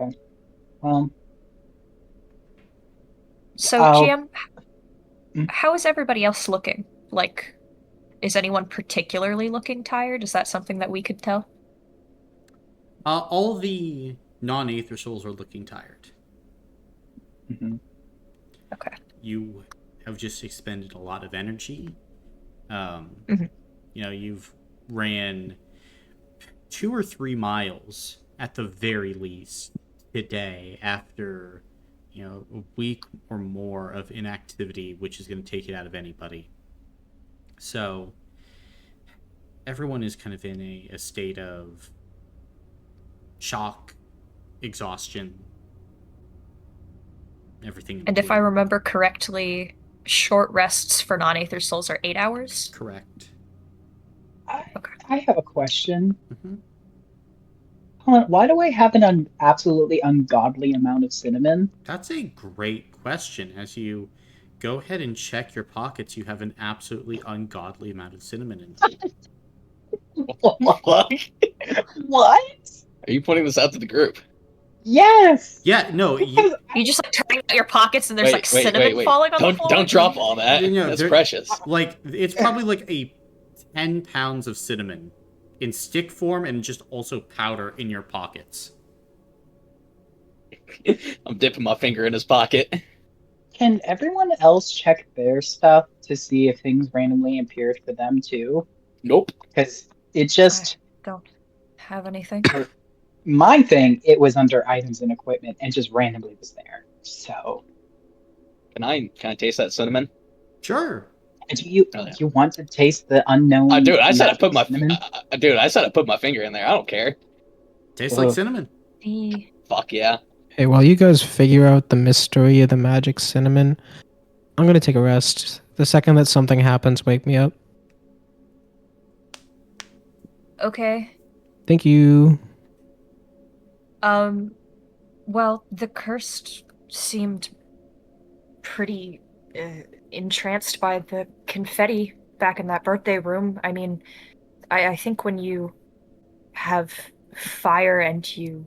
Okay. So, I'll- GM, Mm. how is everybody else looking? Like, is anyone particularly looking tired? Is that something that we could tell? All the non-Aether souls are looking tired. Mhm. Okay. You have just expended a lot of energy. Mhm. You know, you've ran 2 or 3 miles at the very least today after, you know, a week or more of inactivity, which is going to take it out of anybody. So everyone is kind of in a state of shock, exhaustion, everything in And if I between. remember correctly, short rests for non-Aether souls are 8 hours? Correct. I have a question. Mm-hmm. Hold on, why do I have an absolutely ungodly amount of cinnamon? That's a great question. As you go ahead and check your pockets, you have an absolutely ungodly amount of cinnamon in them. Fuck. What? Are you putting this out to the group? Yes. Yeah, no, Because You just like turning out your pockets and there's like cinnamon falling on the floor? Don't drop all that. You know, That's they're- precious. like it's probably like a 10 pounds of cinnamon in stick form and just also powder in your pockets. I'm dipping my finger in his pocket. Can everyone else check their stuff to see if things randomly appeared for them too? Nope. Because it just Don't have anything. my thing, it was under items and equipment and just randomly was there. So Can I taste that cinnamon? Sure. do you Oh, yeah. do you want to taste the unknown? Dude, I said I amount put of my cinnamon? I said I put my finger in there. I don't care. Tastes like Ugh. cinnamon. The Fuck yeah. Hey, while you guys figure out the mystery of the magic cinnamon, I'm gonna take a rest. The second that something happens, wake me up. Okay. Thank you. Well, the cursed seemed pretty entranced by the confetti back in that birthday room. I mean, I think when you have fire and you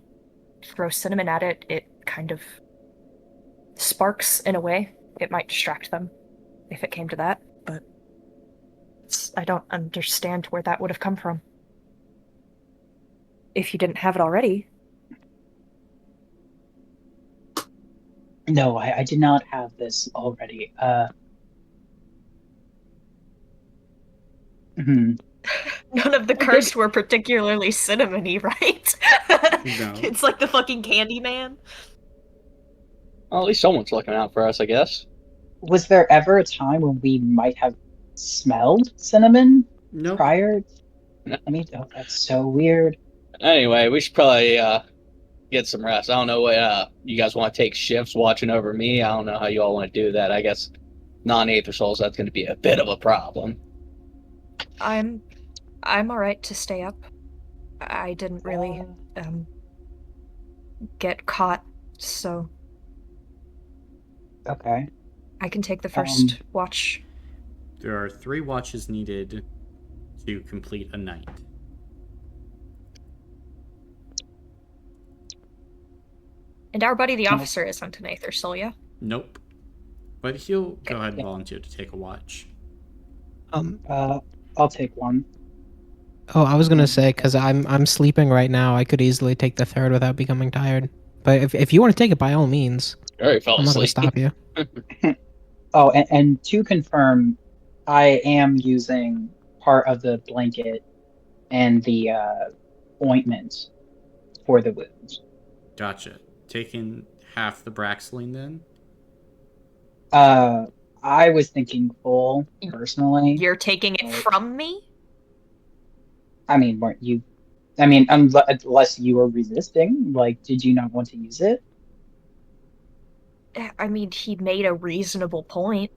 throw cinnamon at it, it kind of sparks in a way. It might distract them if it came to that, but I don't understand where that would have come from. If you didn't have it already. No, I did not have this already. None of the cursed were particularly cinnamony, right? No. It's like the fucking candy man. Well, at least someone's looking out for us, I guess. Was there ever a time when we might have smelled cinnamon Nope. prior? No. I mean, oh, that's so weird. Anyway, we should probably get some rest. I don't know what you guys want to take shifts watching over me. I don't know how you all want to do that. I guess non-Aether souls, that's going to be a bit of a problem. I'm all right to stay up. I didn't really get caught, so Okay. I can take the first watch. There are 3 watches needed to complete a night. And our buddy the Nope. officer isn't an Aether Soul, yeah? Nope. But he'll go ahead and Yeah. volunteer to take a watch. I'll take one. Oh, I was gonna say because I'm sleeping right now. I could easily take the third without becoming tired. But if you want to take it, by all means, Already fell I'm not gonna asleep. stop you. Oh, and to confirm, I am using part of the blanket and the ointment for the wounds. Gotcha. Taking half the Braxline then? I was thinking full personally. You're taking it Right. from me? I mean, weren't you? I mean, unless you were resisting, like, did you not want to use it? I mean, he made a reasonable point.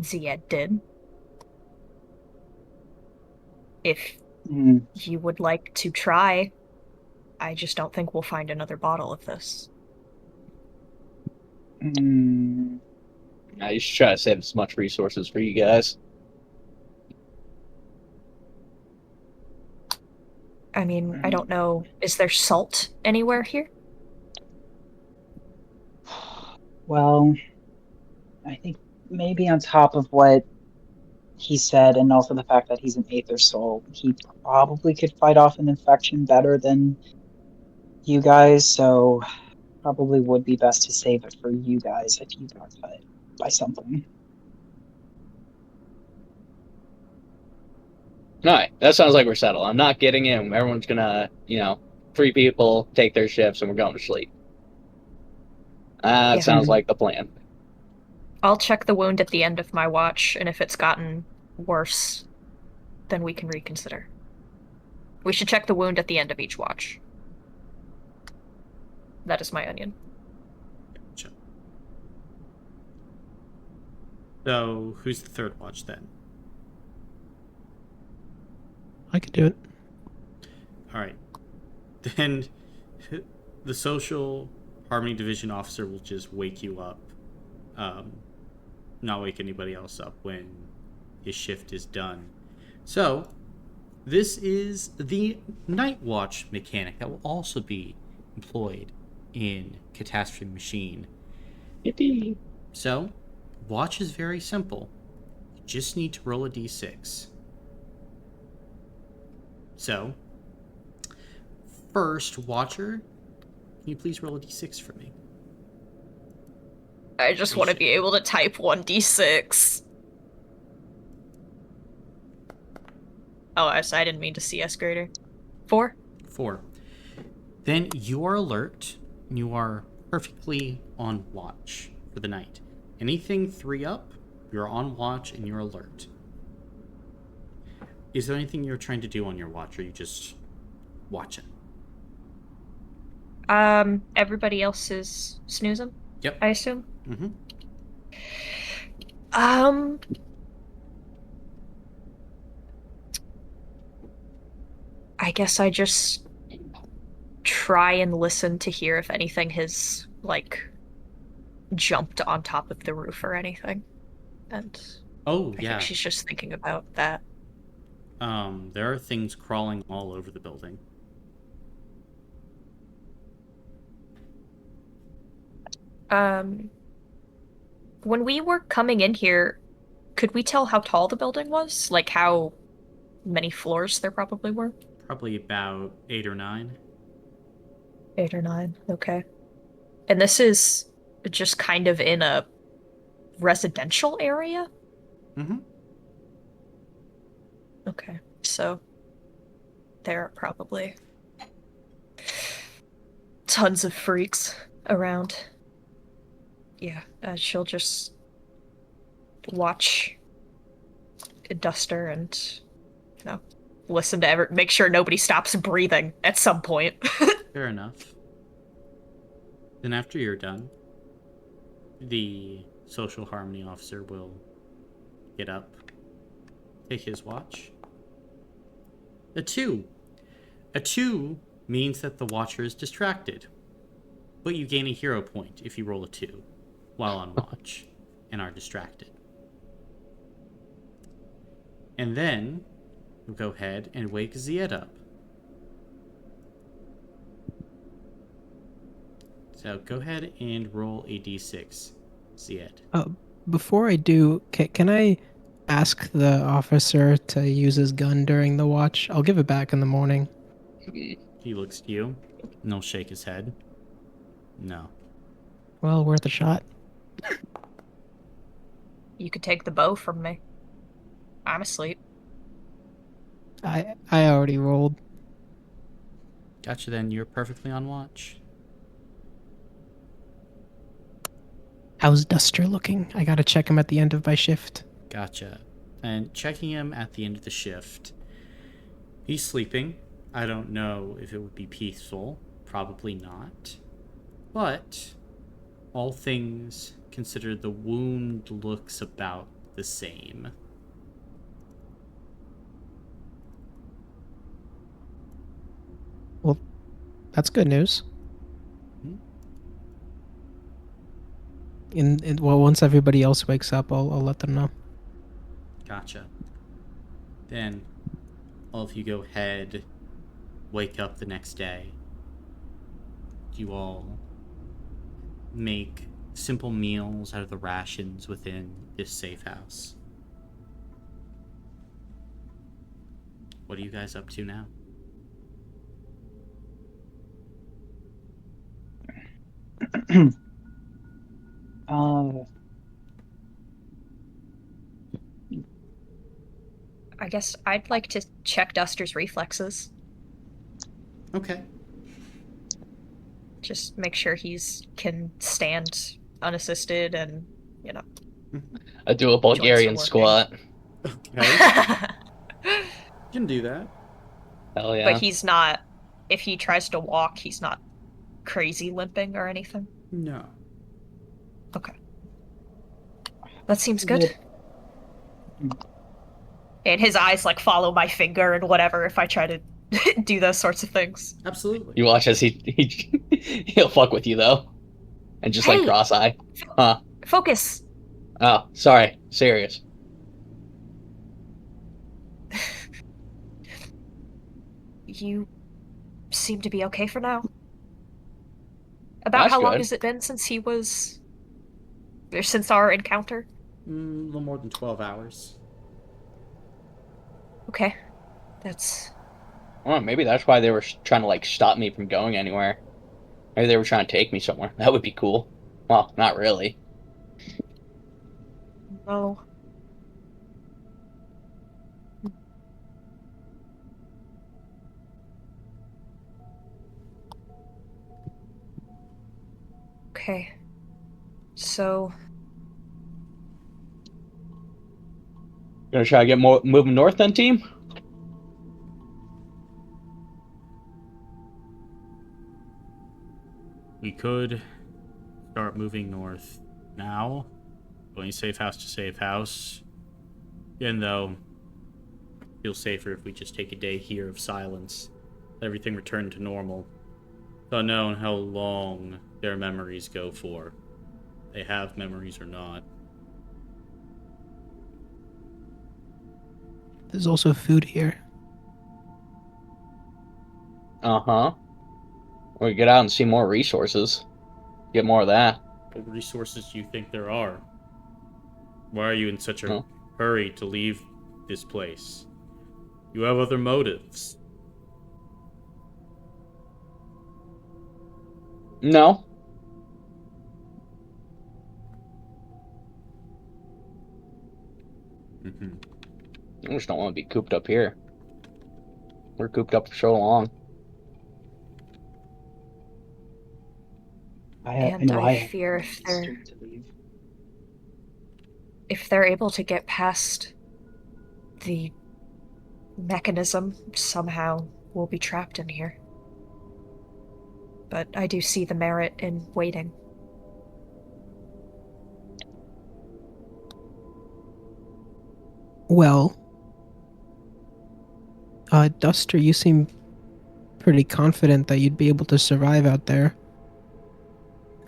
Zied did. If Hmm. you would like to try, I just don't think we'll find another bottle of this. Hmm. I should try to save as much resources for you guys. I mean, I don't know. Is there salt anywhere here? Well, I think maybe on top of what he said, and also the fact that he's an Aether Soul, he probably could fight off an infection better than you guys. So probably would be best to save it for you guys if you got cut by something. Alright, that sounds like we're settled. I'm not getting it. Everyone's gonna, 3 people take their shifts and we're going to sleep. That Yeah. sounds like the plan. I'll check the wound at the end of my watch, and if it's gotten worse, then we can reconsider. We should check the wound at the end of each watch. That is my onion. Gotcha. So, who's the third watch then? I could do it. Alright. Then the social harmony division officer will just wake you up. Not wake anybody else up when his shift is done. So, this is the night watch mechanic that will also be employed in Catastrophe Machine. Yippee. So, watch is very simple. You just need to roll a d6. So, first watcher, can you please roll a d6 for me? I just want to be able to type 1d6. Oh, I didn't mean to CS grader. 4? 4. Then you are alert. You are perfectly on watch for the night. Anything 3 up, you're on watch and you're alert. Is there anything you're trying to do on your watch, or are you just watching? Everybody else is snoozing? Yep. I assume? Mm-hmm. I guess I just try and listen to hear if anything has, like, jumped on top of the roof or anything. And Oh, I yeah. think she's just thinking about that. There are things crawling all over the building. When we were coming in here, could we tell how tall the building was? Like how many floors there probably were? Probably about 8 or 9. 8 or 9, okay. And this is just kind of in a residential area? Mm-hmm. Okay, so there are probably tons of freaks around. Yeah, she'll just watch Duster and, listen to make sure nobody stops breathing at some point. Fair enough. Then after you're done, the social harmony officer will get up, take his watch. A 2. A 2 means that the watcher is distracted, but you gain a hero point if you roll a 2 while on watch and are distracted. And then We'll go ahead and wake Zied up. So go ahead and roll a d6, Zied. Before I do, can I ask the officer to use his gun during the watch? I'll give it back in the morning. He looks at you, and he'll shake his head. No. Well, worth a shot. You could take the bow from me. I'm asleep. I already rolled. Gotcha, then you're perfectly on watch. How's Duster looking? I gotta check him at the end of my shift. Gotcha. And checking him at the end of the shift. He's sleeping. I don't know if it would be peaceful. Probably not. But, all things considered, the wound looks about the same. Well, that's good news. Well, once everybody else wakes up, I'll let them know. Gotcha. Then, all of you go ahead, wake up the next day. You all make simple meals out of the rations within this safe house. What are you guys up to now? I guess I'd like to check Duster's reflexes. Okay. Just make sure can stand unassisted and, you know. I do a Bulgarian Joints are squat. Okay. You can do that. Hell yeah. But he's not, if he tries to walk, he's not crazy limping or anything. No. Okay. That seems good. And his eyes like follow my finger and whatever if I try to do those sorts of things. Absolutely. You watch as he'll fuck with you though. And just like Hey! cross-eye. Huh. Focus! Oh, sorry. Serious. You seem to be okay for now. About That's how long good. has it been since he was... or since our encounter? A little more than 12 hours. Okay. That's... Well, maybe that's why they were trying to like stop me from going anywhere. Maybe they were trying to take me somewhere. That would be cool. Well, not really. No. Okay. So... Gonna try to get more moving north then, team? We could start moving north now. Going safe house to safe house. Even though it feels safer if we just take a day here of silence. Let everything return to normal. It's unknown how long their memories go for. They have memories or not. There's also food here. Uh-huh. We get out and see more resources. Get more of that. What resources do you think there are? Why are you in such a Oh. hurry to leave this place? You have other motives. No. Mm-hmm. I just don't want to be cooped up here. We're cooped up for so long. I fear if they're able to get past the mechanism, somehow we'll be trapped in here. But I do see the merit in waiting. Well, Duster, you seem pretty confident that you'd be able to survive out there.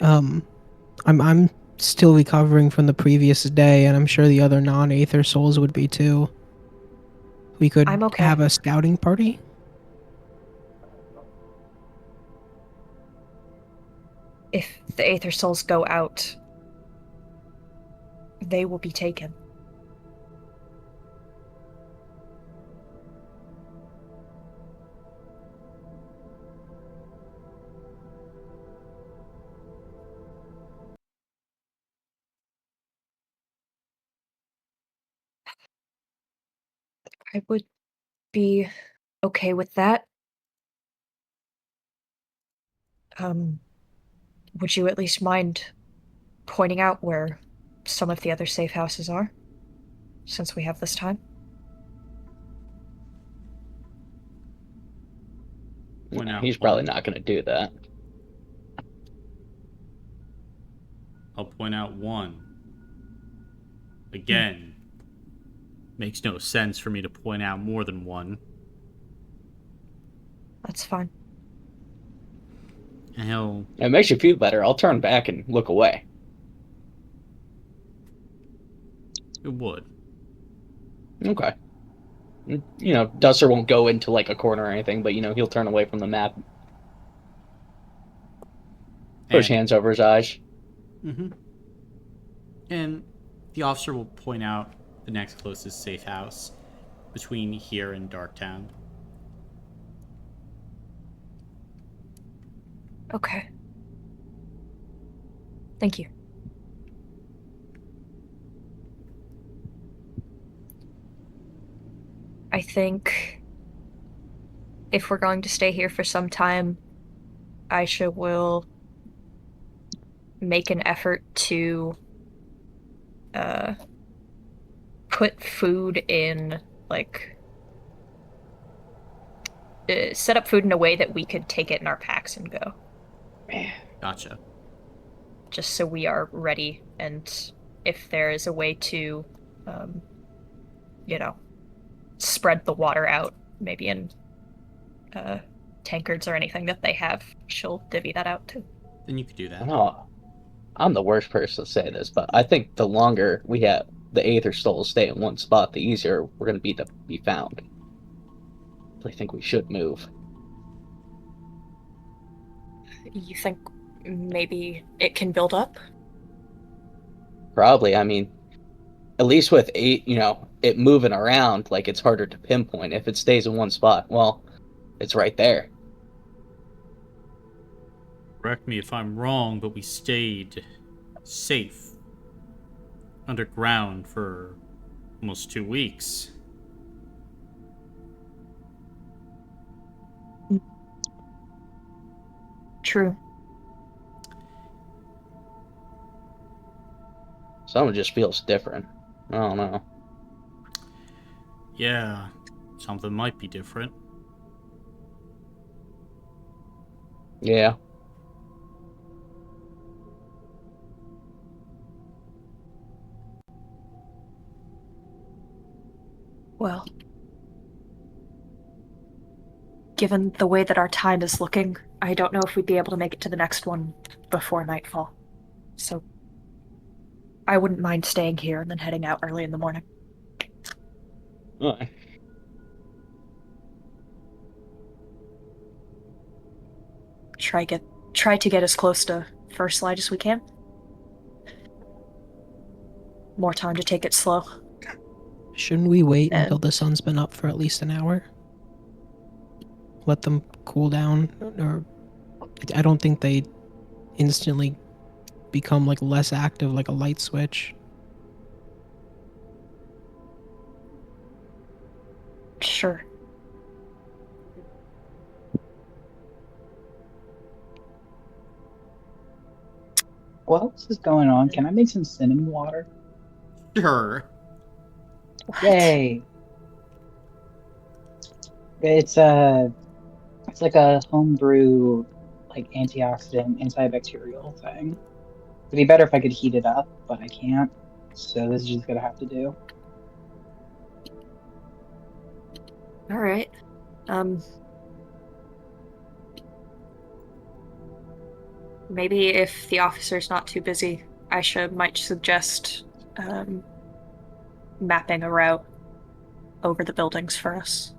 I'm still recovering from the previous day, and I'm sure the other non-Aether souls would be too. We could I'm okay. have a scouting party. If the Aether Souls go out, they will be taken. I would be okay with that. Would you at least mind pointing out where some of the other safe houses are, since we have this time? Point out He's probably one. not going to do that. I'll point out one. Again, makes no sense for me to point out more than one. That's fine. And he'll... It makes you feel better. I'll turn back and look away. It would. Okay. Duster won't go into like a corner or anything, but he'll turn away from the map. Push hands over his eyes. Mm-hmm. And the officer will point out the next closest safe house between here and Darktown. Okay. Thank you. I think if we're going to stay here for some time, Aisha will make an effort to put food in, like, set up food in a way that we could take it in our packs and go. Gotcha. Just so we are ready, and if there is a way to, spread the water out, maybe in tankards or anything that they have, she'll divvy that out too. Then you could do that. No, I'm the worst person to say this, but I think the longer we have the Aether Souls stay in one spot, the easier we're going to be found. I think we should move. You think maybe it can build up? Probably. I mean, at least with it moving around, like it's harder to pinpoint. If it stays in one spot, well, it's right there. Correct me if I'm wrong, but we stayed safe underground for almost 2 weeks. True. Someone just feels different. I don't know. Yeah, something might be different. Yeah. Well, given the way that our time is looking, I don't know if we'd be able to make it to the next one before nightfall. So I wouldn't mind staying here and then heading out early in the morning. Alright. Try to get as close to First Light as we can. More time to take it slow. Shouldn't we wait And- until the sun's been up for at least an hour? Let them cool down, or I don't think they instantly become like less active, like a light switch. Sure. While else is going on, can I make some cinnamon water? Sure. What? Yay! It's like a homebrew, like antioxidant, antibacterial thing. It'd be better if I could heat it up, but I can't. So this is just gonna have to do. All right. Maybe if the officer's not too busy, Aisha might suggest mapping a route over the buildings for us.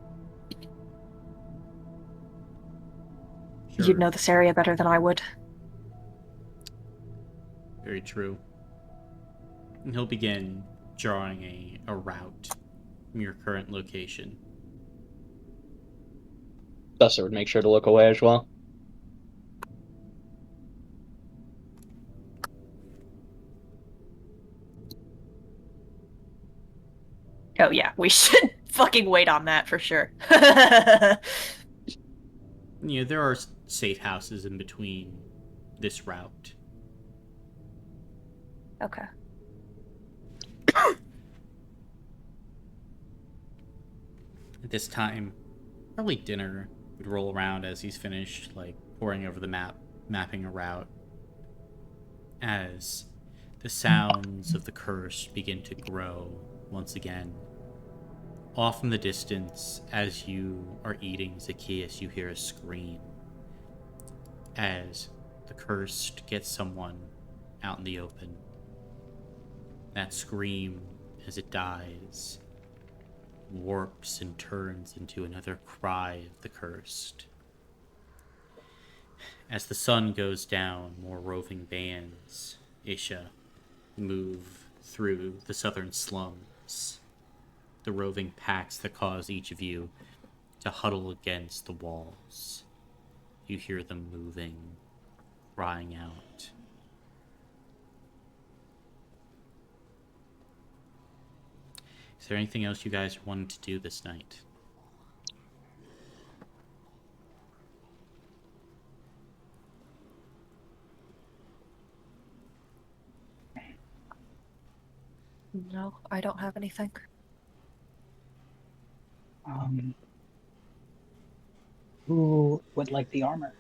Sure. You'd know this area better than I would. Very true. And he'll begin drawing a route from your current location. Dusser would make sure to look away as well. Oh yeah, we should fucking wait on that for sure. You know, there are safe houses in between this route. Okay. At this time, probably dinner would roll around as he's finished, like, poring over the map, mapping a route. As the sounds of the curse begin to grow once again. Off in the distance, as you are eating, Zacchaeus, you hear a scream. As the cursed gets someone out in the open. That scream, as it dies, warps and turns into another cry of the cursed. As the sun goes down, more roving bands, Isha, move through the southern slums. The roving packs that cause each of you to huddle against the walls. You hear them moving, crying out. Is there anything else you guys wanted to do this night? No, I don't have anything. Who would like the armor?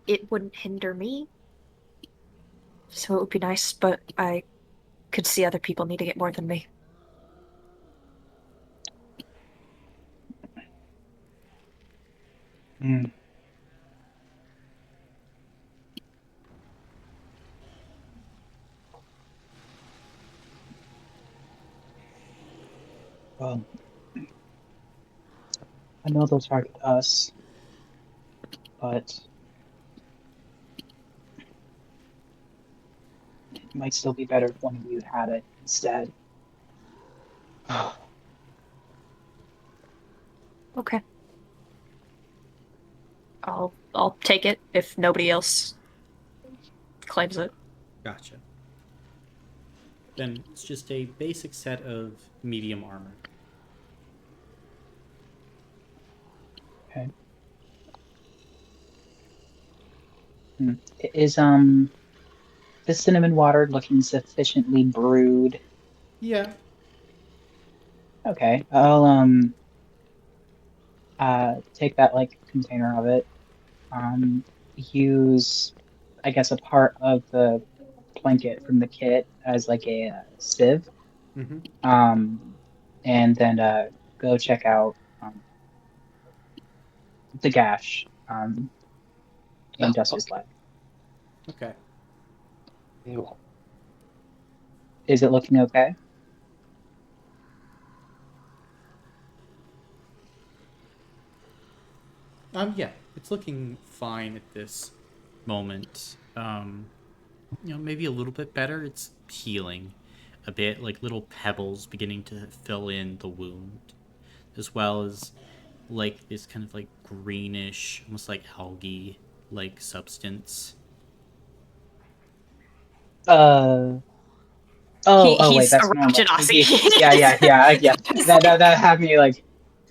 It wouldn't hinder me, so it would be nice, but I could see other people needing it more than me. Hmm. Well, I know they'll target us, but it might still be better if one of you had it instead. Okay. I'll take it if nobody else claims it. Gotcha. Then it's just a basic set of medium armor. Okay. Is the cinnamon water looking sufficiently brewed? Yeah. Okay, I'll take that like container of it. Use, I guess, a part of the blanket from the kit as like a sieve. Mm-hmm. And then go check out the gash in Duster's leg. Okay. Ew. Is it looking okay? Yeah, it's looking fine at this moment. Maybe a little bit better. It's healing a bit, like little pebbles beginning to fill in the wound, as well as like this kind of like greenish, almost like algae like substance. Wait, He's that's a normal. Genasi. Yeah. That had me like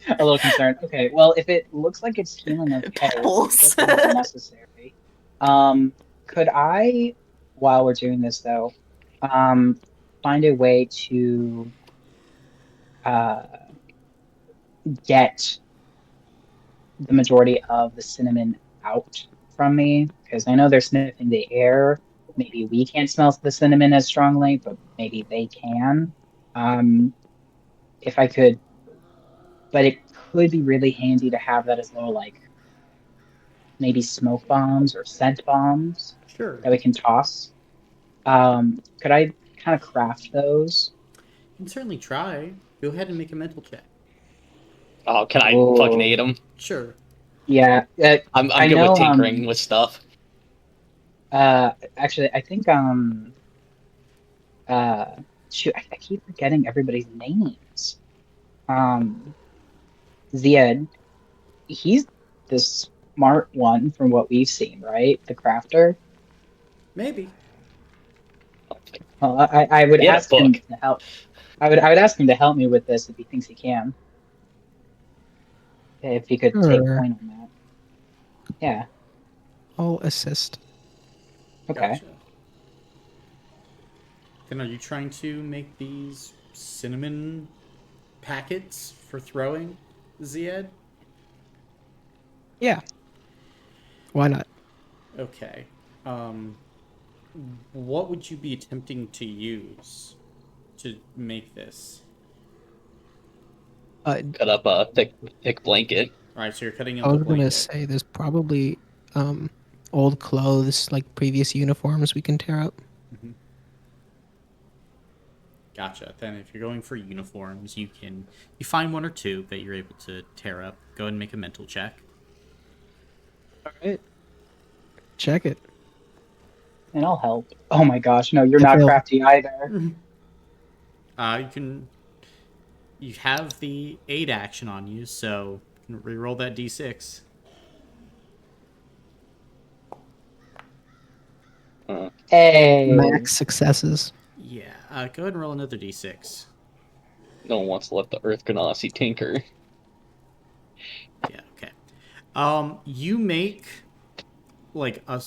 a little concerned. Okay, well, if it looks like it's healing okay, Pebbles. it doesn't look necessary. Could I, while we're doing this though, find a way to uh get the majority of the cinnamon out from me? Because I know they're sniffing the air. Maybe we can't smell the cinnamon as strongly, but maybe they can. If I could, but it could be really handy to have that as a little like maybe smoke bombs or scent bombs Sure. that we can toss. Could I kind of craft those? You can certainly try. Go ahead and make a mental check. Oh, can I fucking Oh, aid him? Sure. yeah. I'm I good with know. tinkering with stuff. Actually, I think uh, shoot, I keep forgetting everybody's names. Um, Ziad, he's the smart one from what we've seen, right? The crafter. Maybe. Well, I would He had a ask him book. to help. I would ask him to help me with this if he thinks he can. If he could take Sure. point on that. Yeah. I'll assist. Okay. Gotcha. Then are you trying to make these cinnamon packets for throwing, Ziad? Yeah. Why not? Okay. Um, what would you be attempting to use to make this? Cut up a thick blanket. All right, so you're cutting I up a was gonna blanket. say there's probably old clothes, like previous uniforms we can tear up. Gotcha. Then if you're going for uniforms, you find one or two that you're able to tear up. Go ahead and make a mental check. Alright. Check it. And I'll help. Oh my gosh, no, you're I not failed. crafty either. You have the aid action on you, so you can reroll that d6. Hey. Max successes. Yeah, go ahead and roll another d6. No one wants to let the Earth Ganassi tinker. Yeah, okay. You make like a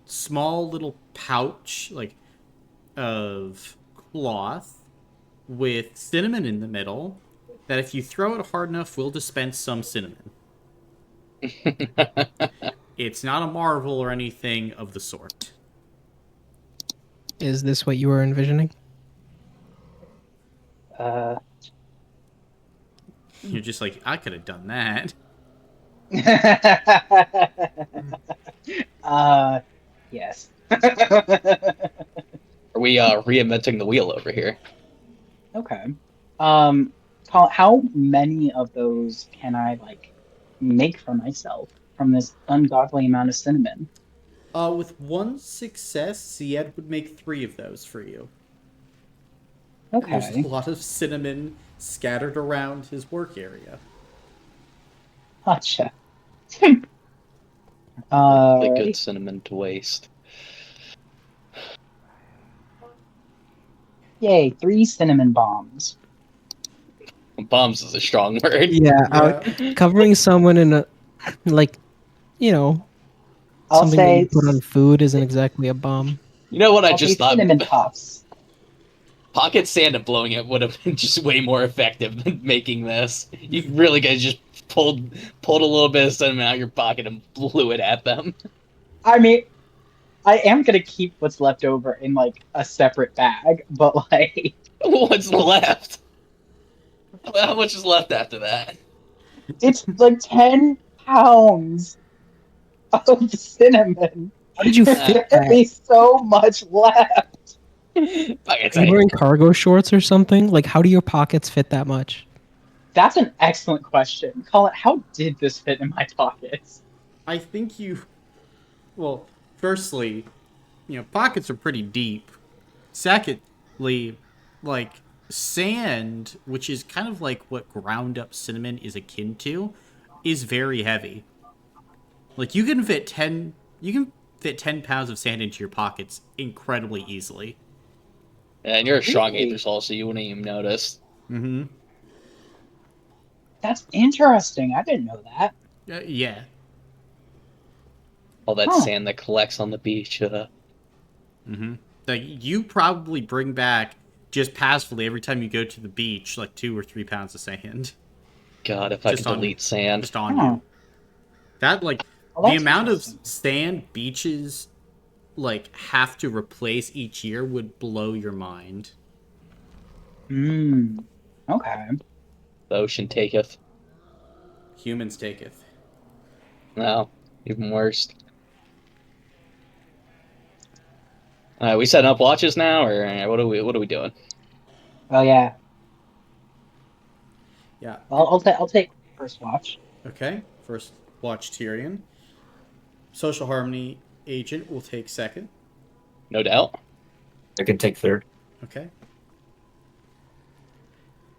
small little pouch, like of cloth with cinnamon in the middle. That if you throw it hard enough, will dispense some cinnamon. It's not a marvel or anything of the sort. Is this what you were envisioning? Uh, You're just like, I could have done that. yes. Are we reinventing the wheel over here? Okay. Um, Colin, how many of those can I like make for myself from this ungodly amount of cinnamon? With one success, Zied would make 3 of those for you. And there's Okay. a lot of cinnamon scattered around his work area. Gotcha. The Alrighty. good cinnamon to waste. Yay, 3 cinnamon bombs. Bombs is a strong word. Yeah, covering someone in a, like, you know, I'll something that you say put on food isn't exactly a bomb. You know what I I'll say just thought? cinnamon puffs. Pocket sand and blowing it would have been just way more effective than making this. You really guys just pulled a little bit of cinnamon out of your pocket and blew it at them. I mean, I am gonna keep what's left over in like a separate bag, but like What's left? How much is left after that? it's like 10 pounds of cinnamon. How did you fit There's that? only so much left. Pocket Are you sand. wearing cargo shorts or something? Like, how do your pockets fit that much? That's an excellent question. Colin, how did this fit in my pockets? I think well, firstly, pockets are pretty deep. Secondly, like, sand, which is kind of like what ground up cinnamon is akin to, is very heavy. Like, you can fit 10 pounds of sand into your pockets incredibly easily. And you're a strong Really? Aether so you wouldn't even notice. Mm-hmm. That's interesting. I didn't know that. Yeah. All that Huh. sand that collects on the beach. Mm-hmm. Like, you probably bring back, just passively, every time you go to the beach, like 2 or 3 pounds of sand. God, if I Just could on- delete sand. Just on Huh. you. That, like, Well, the that's amount of interesting. sand beaches, like, have to replace each year would blow your mind. Hmm. Okay. The ocean taketh. Humans taketh. No. Even worse. We setting up watches now, or what are we doing? Oh yeah. Yeah. I'll take first watch. Okay. First watch Tyrion. Social harmony agent will take second. No doubt. I can take third. Okay.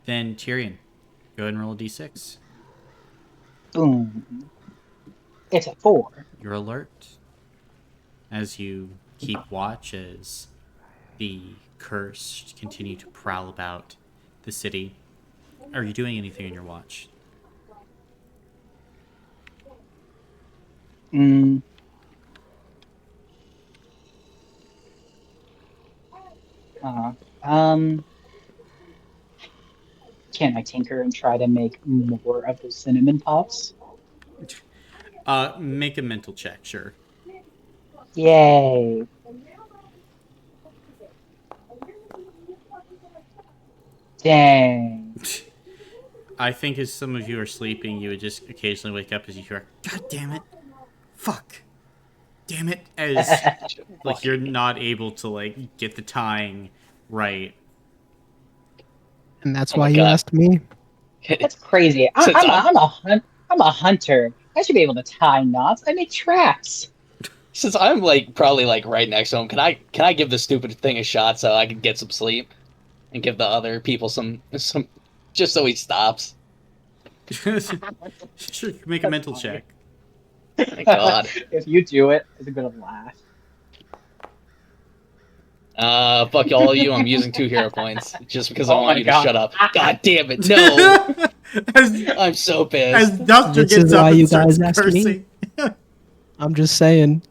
Then Tyrion, go ahead and roll a d6. Boom. It's a 4. You're alert as you keep watch as the cursed continue to prowl about the city. Are you doing anything in your watch? Mm. Uh, um. Can I tinker and try to make more of those cinnamon puffs? Make a mental check, sure. Yay. Dang. I think as some of you are sleeping, you would just occasionally wake up as you hear, "God damn it, fuck, damn it," as like you're not able to like get the tying right. And that's Oh why my you God. asked me. That's crazy. Since I'm a hunter. I should be able to tie knots. I make traps. Since I'm like probably like right next to him, can I give this stupid thing a shot so I can get some sleep and give the other people some just so he stops? Sure, make a mental check. My God. If you do it, I'm gonna laugh. Fuck all of you. I'm using 2 hero points just because I Oh want my you to God. shut up. God damn it, no! as, I'm so as pissed. Duster This gets is up why and you starts guys ask me. cursing. I'm just saying.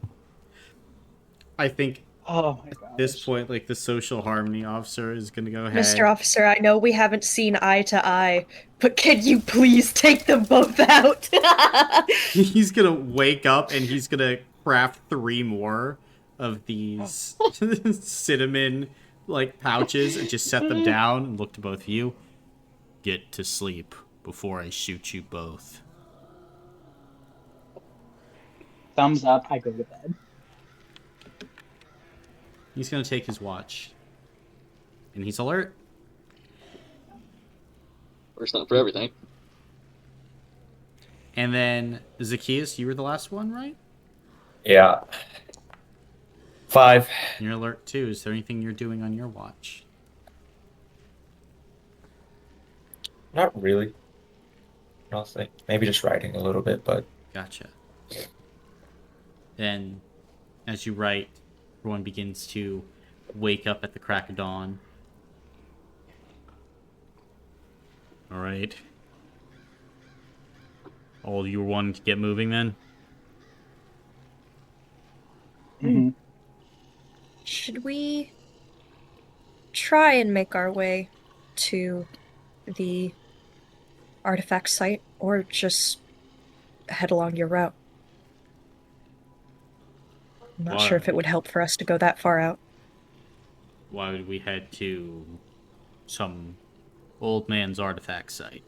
I think Oh my at god. this point, like the social harmony officer is gonna go ahead. Mr. Officer, I know we haven't seen eye to eye, but can you please take them both out? He's gonna wake up and he's gonna craft 3 more of these cinnamon like pouches and just set them down and look to both of you. Get to sleep before I shoot you both. Thumbs up, I go to bed. He's gonna take his watch. And he's alert. First not for everything. And then Zacchaeus, you were the last one, right? Yeah. 5. You're alert too. Is there anything you're doing on your watch? Not really. Honestly, maybe just writing a little bit, but Gotcha. Then, as you write, everyone begins to wake up at the crack of dawn. All right. All you were wanting to get moving then? Mhm. Should we try and make our way to the artifact site, or just head along your route? I'm not sure if it would help for us to go that far out. Why would we head to some old man's artifact site?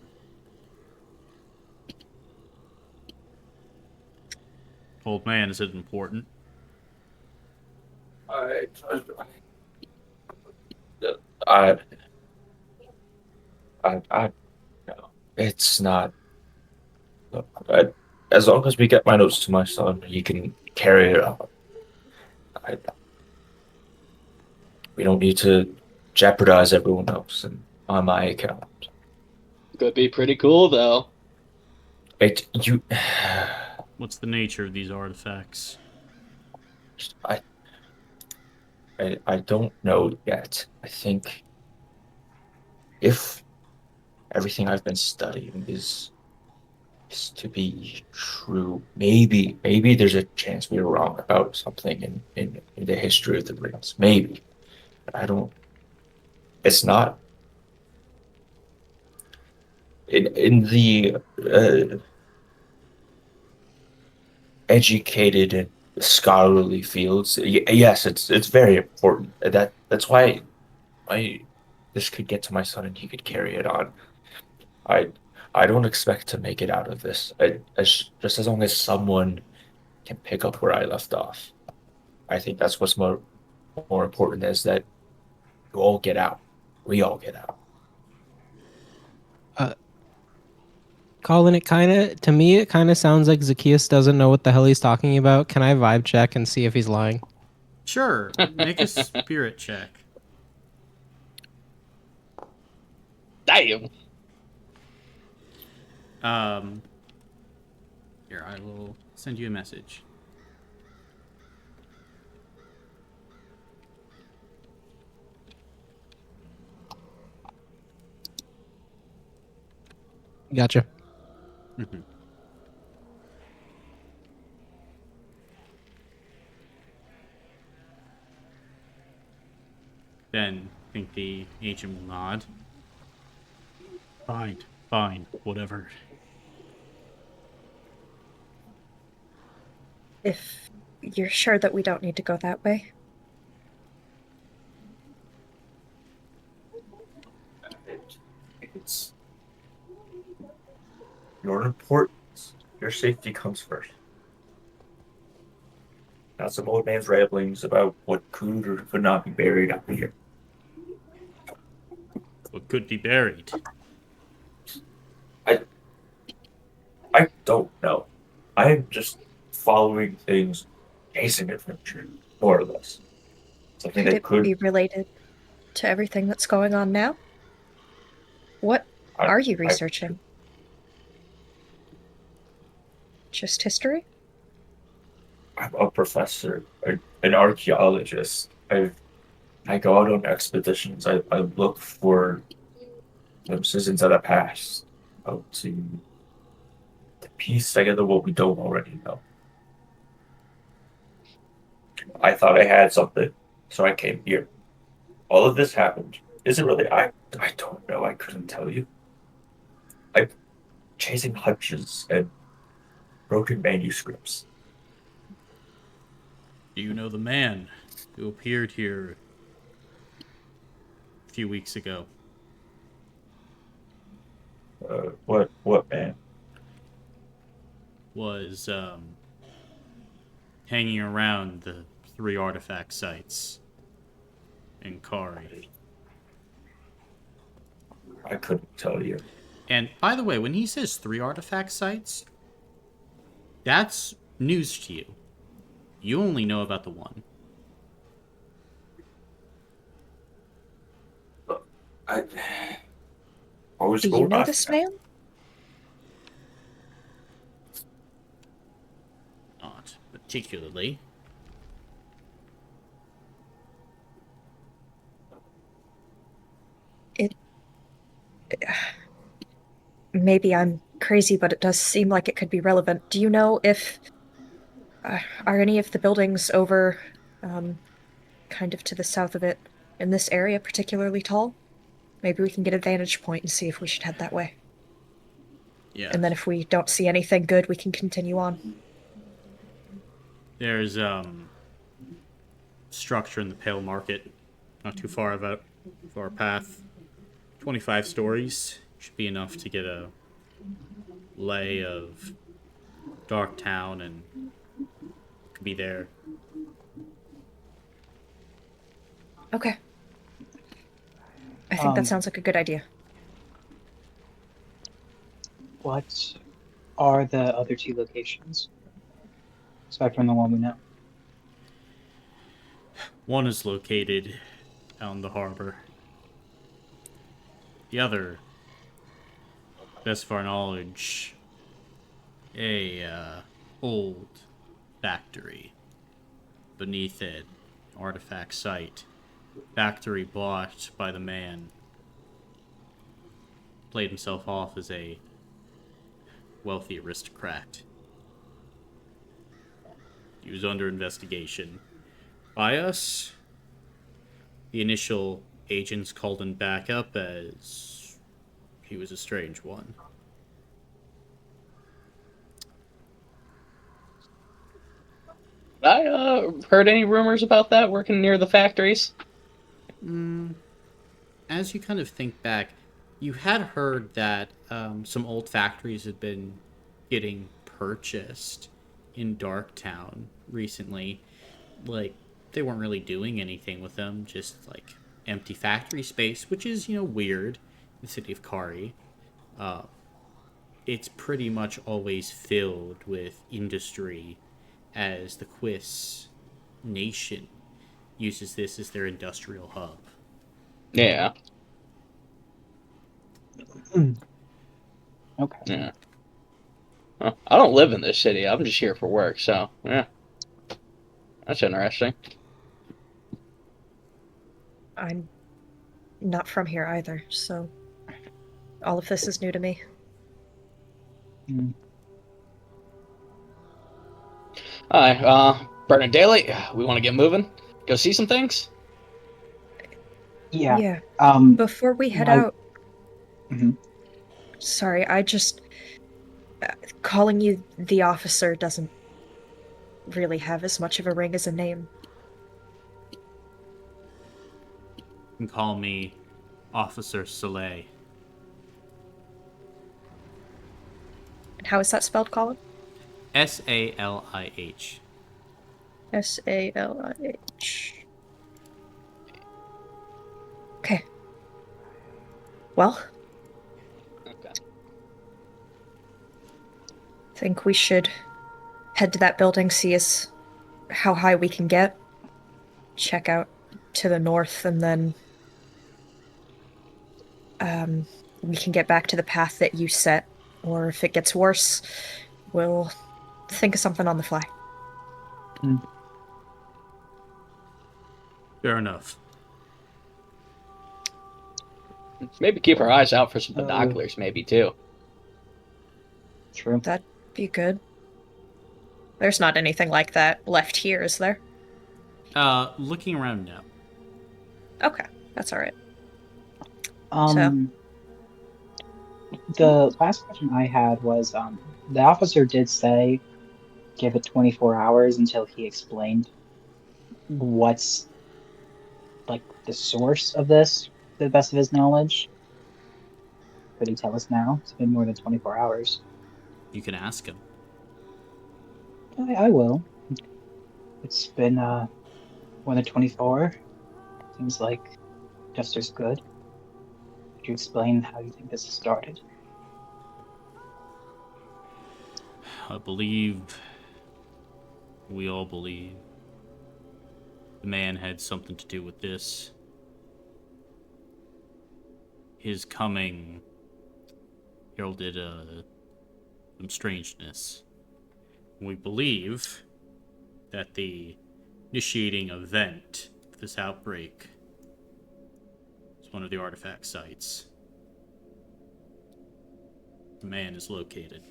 Old man, is it important? I no, it's not. Look, as long as we get my notes to my son, he can carry it on. I, we don't need to jeopardize everyone else and on my account. Could be pretty cool though. You, What's the nature of these artifacts? I, I don't know yet. I think if everything I've been studying is to be true, maybe there's a chance we were wrong about something in the history of the rings. Maybe. But I don't. It's not in the educated and scholarly fields. Yes, it's very important. That's why I this could get to my son and he could carry it on. I I don't expect to make it out of this. Just as long as someone can pick up where I left off. I think that's what's more important is that you all get out. We all get out. Colin, to me, it kind of sounds like Zacchaeus doesn't know what the hell he's talking about. Can I vibe check and see if he's lying? Sure, make a spirit check. Damn. Here, I will send you a message. Gotcha. Mm-hmm. Then I think the agent will nod. Fine, whatever. If you're sure that we don't need to go that way. It's your importance. Your safety comes first. Not some old man's ramblings about what could or could not be buried up here. What could be buried? I I don't know. I am just following things, chasing adventure, more or less. Something Could that it be related to everything that's going on now? What I, are you I, researching? Just history? I'm a professor, an archaeologist. I go out on expeditions. I look for glimpses into the past, out to piece together what we don't already know. I thought I had something, so I came here. All of this happened. Is it really? I don't know. I couldn't tell you. I'm chasing hunches and broken manuscripts. Do you know the man who appeared here a few weeks ago? What man? Was hanging around the 3 artifact sites in Khari. I couldn't tell you. And by the way, when he says 3 artifact sites, that's news to you. You only know about the one. I always Do go you know on. this man? Not particularly. It. Maybe I'm crazy, but it does seem like it could be relevant. Do you know if. Are any of the buildings over, kind of to the south of it, in this area particularly tall? Maybe we can get a vantage point and see if we should head that way. Yeah. And then if we don't see anything good, we can continue on. There's structure in the Pale Market, not too far of our path. 25 stories should be enough to get a lay of Dark Town, and could be there. Okay. I think that sounds like a good idea. What are the other 2 locations? Aside from the one we know. One is located out in the harbor. The other, best of our knowledge, a old factory. Beneath it, artifact site. Factory bought by the man. Played himself off as a wealthy aristocrat. He was under investigation by us. The initial agents called him back up as he was a strange one. I heard any rumors about that working near the factories? As you kind of think back, you had heard that some old factories had been getting purchased in Darktown recently. Like, they weren't really doing anything with them, just like empty factory space, which is, weird in the city of Khari. It's pretty much always filled with industry, as the Quiz nation uses this as their industrial hub. Yeah. Okay. Yeah. Well, I don't live in this city. I'm just here for work, so yeah. That's interesting. I'm not from here either, so all of this is new to me. Mm. Alright, Bernard Daly, we want to get moving. Go see some things? Yeah. Yeah. Before we head My out, mhm. sorry, I just calling you the officer doesn't really have as much of a ring as a name. You can call me Officer Soleil. And how is that spelled, Colin? Salih. Salih. Okay. Well, Okay. I think we should head to that building, see how high we can get, check out to the north, and then we can get back to the path that you set. Or if it gets worse, we'll think of something on the fly. Fair enough. Maybe keep our eyes out for some Oh. binoculars, maybe, too. True. That'd be good. There's not anything like that left here, is there? Looking around now. Okay, that's all right. Um, the last question I had was, the officer did say give it 24 hours until he explained what's like the source of this to the best of his knowledge. Could he tell us now? It's been more than 24 hours. You can ask him. I will. It's been more than 24. Seems like just as good. Could you explain how you think this has started? I believe, we all believe, the man had something to do with this. His coming heralded some strangeness. We believe that the initiating event of this outbreak is one of the artifact sites. The man is located.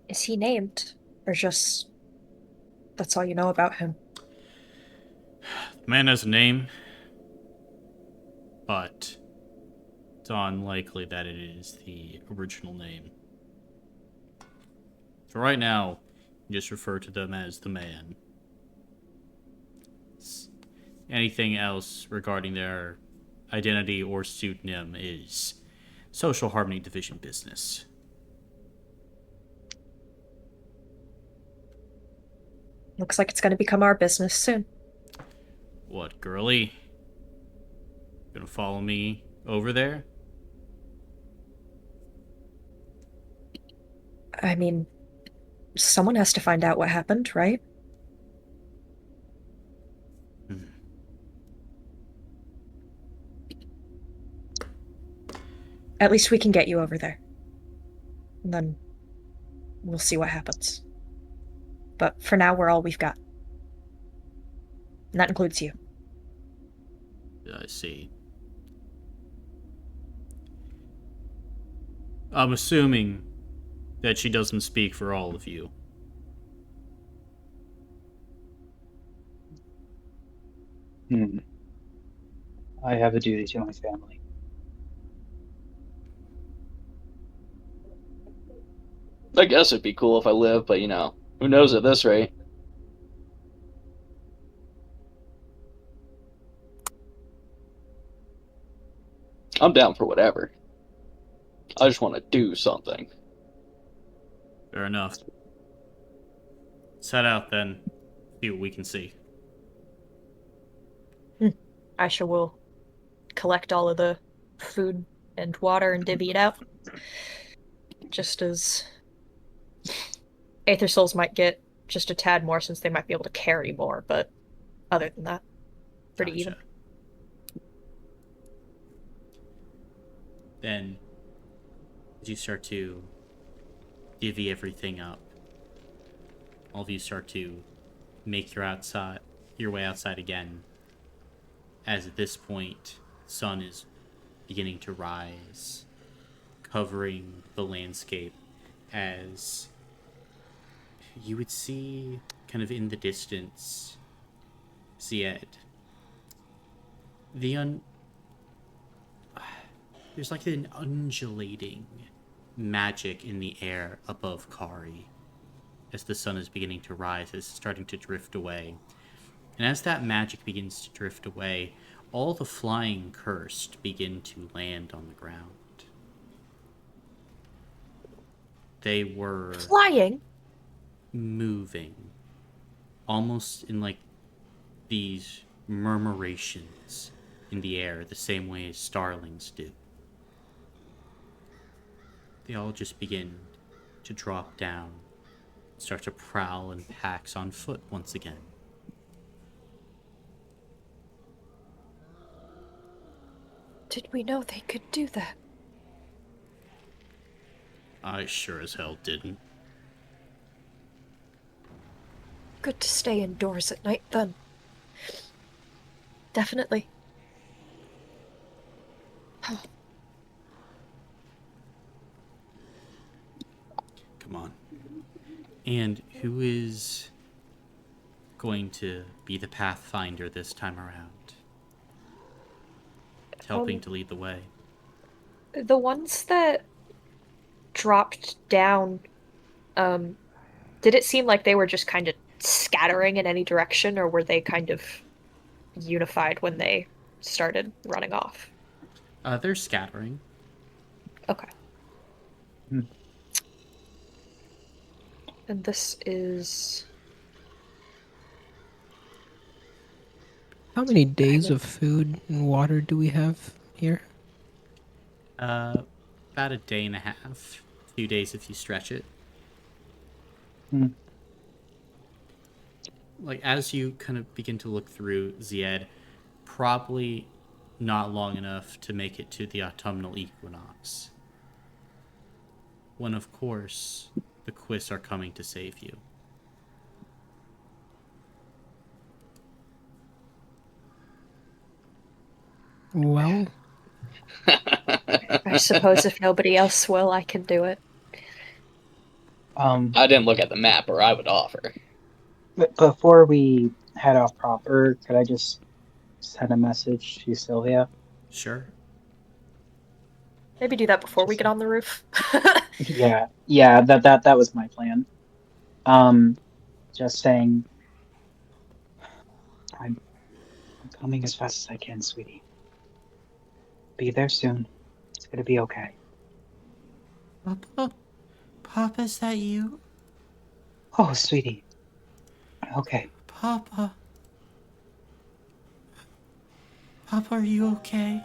Is he named? Or just that's all you know about him? The man has a name, but it's unlikely that it is the original name. For right now, you just refer to them as the man. Anything else regarding their identity or pseudonym is social harmony division business. Looks like it's going to become our business soon. What, girly? Gonna follow me over there? I mean, someone has to find out what happened, right? At least we can get you over there. And then we'll see what happens. But for now, we're all we've got. And that includes you. I see. I'm assuming that she doesn't speak for all of you. I have a duty to my family. I guess it'd be cool if I lived, but who knows at this rate? I'm down for whatever. I just want to do something. Fair enough. Set out then. See what we can see. I shall will collect all of the food and water and divvy it out. Just as Aether Souls might get just a tad more since they might be able to carry more, but other than that, pretty even. Gotcha. Then, as you start to divvy everything up, all of you start to make your way outside again. As at this point, the sun is beginning to rise, covering the landscape, as you would see kind of in the distance, Zied. There's like an undulating magic in the air above Khari as the sun is beginning to rise, as it's starting to drift away. And as that magic begins to drift away, all the flying cursed begin to land on the ground. They were Flying? moving, almost in like these murmurations in the air, the same way as starlings do. They all just begin to drop down, start to prowl in packs on foot once again. Did we know they could do that? I sure as hell didn't. Good to stay indoors at night, then. Definitely. Come on. And who is going to be the pathfinder this time around? Helping to lead the way. The ones that dropped down, did it seem like they were just kind of scattering in any direction, or were they kind of unified when they started running off? They're scattering. Okay. Hmm. And this is... How many days of food and water do we have here? About a day and a half. A few days if you stretch it. Hmm. Like, as you kind of begin to look through Zied, probably not long enough to make it to the autumnal equinox. When, of course, the Quiss are coming to save you. Well, I suppose if nobody else will, I can do it. I didn't look at the map, or I would offer. Before we head off proper, could I just send a message to Sylvia? Sure. Maybe do that before we Just get on the roof. yeah, that was my plan. Just saying, I'm coming as fast as I can, sweetie. Be there soon. It's gonna be okay. Papa? Papa, is that you? Oh, sweetie. Okay. Papa? Papa, are you okay?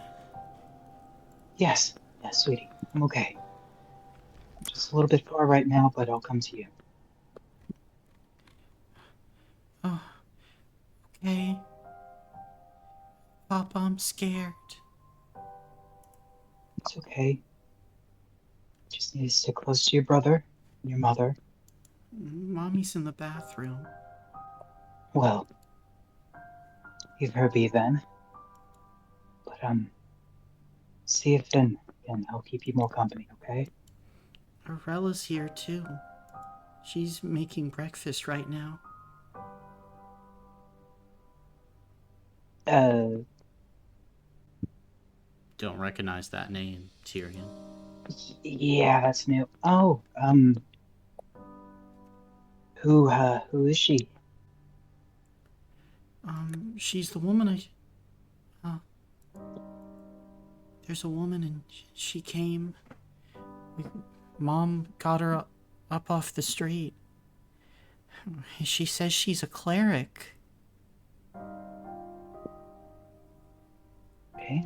Yes, sweetie. I'm okay. Just a little bit far right now, but I'll come to you. Oh, okay. Papa, I'm scared. It's okay. Just need to stick close to your brother and your mother. Mommy's in the bathroom. Well, leave her be then. But see if Finn can help keep you more company, okay? Arella's here too. She's making breakfast right now. Don't recognize that name, Tyrion. Yeah, that's new. Oh, who is she? She's the woman there's a woman and she came Mom got her up off the street. She says she's a cleric. Okay.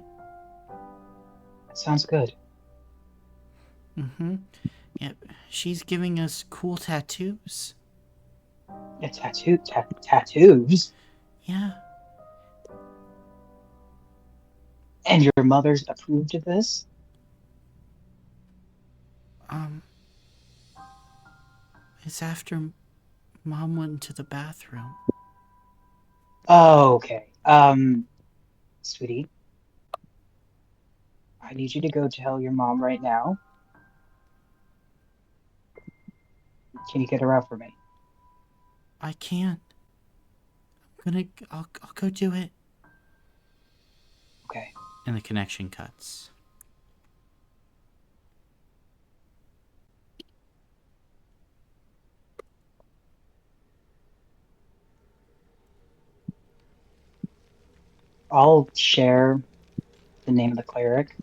That sounds good. Mm-hmm. Yeah, she's giving us cool tattoos. Yeah, tattoos. Yeah. And your mother's approved of this? It's after Mom went into the bathroom. Oh, okay. Sweetie, I need you to go tell your mom right now. Can you get her out for me? I can't. I'll go do it. Okay. And the connection cuts. I'll share the name of the cleric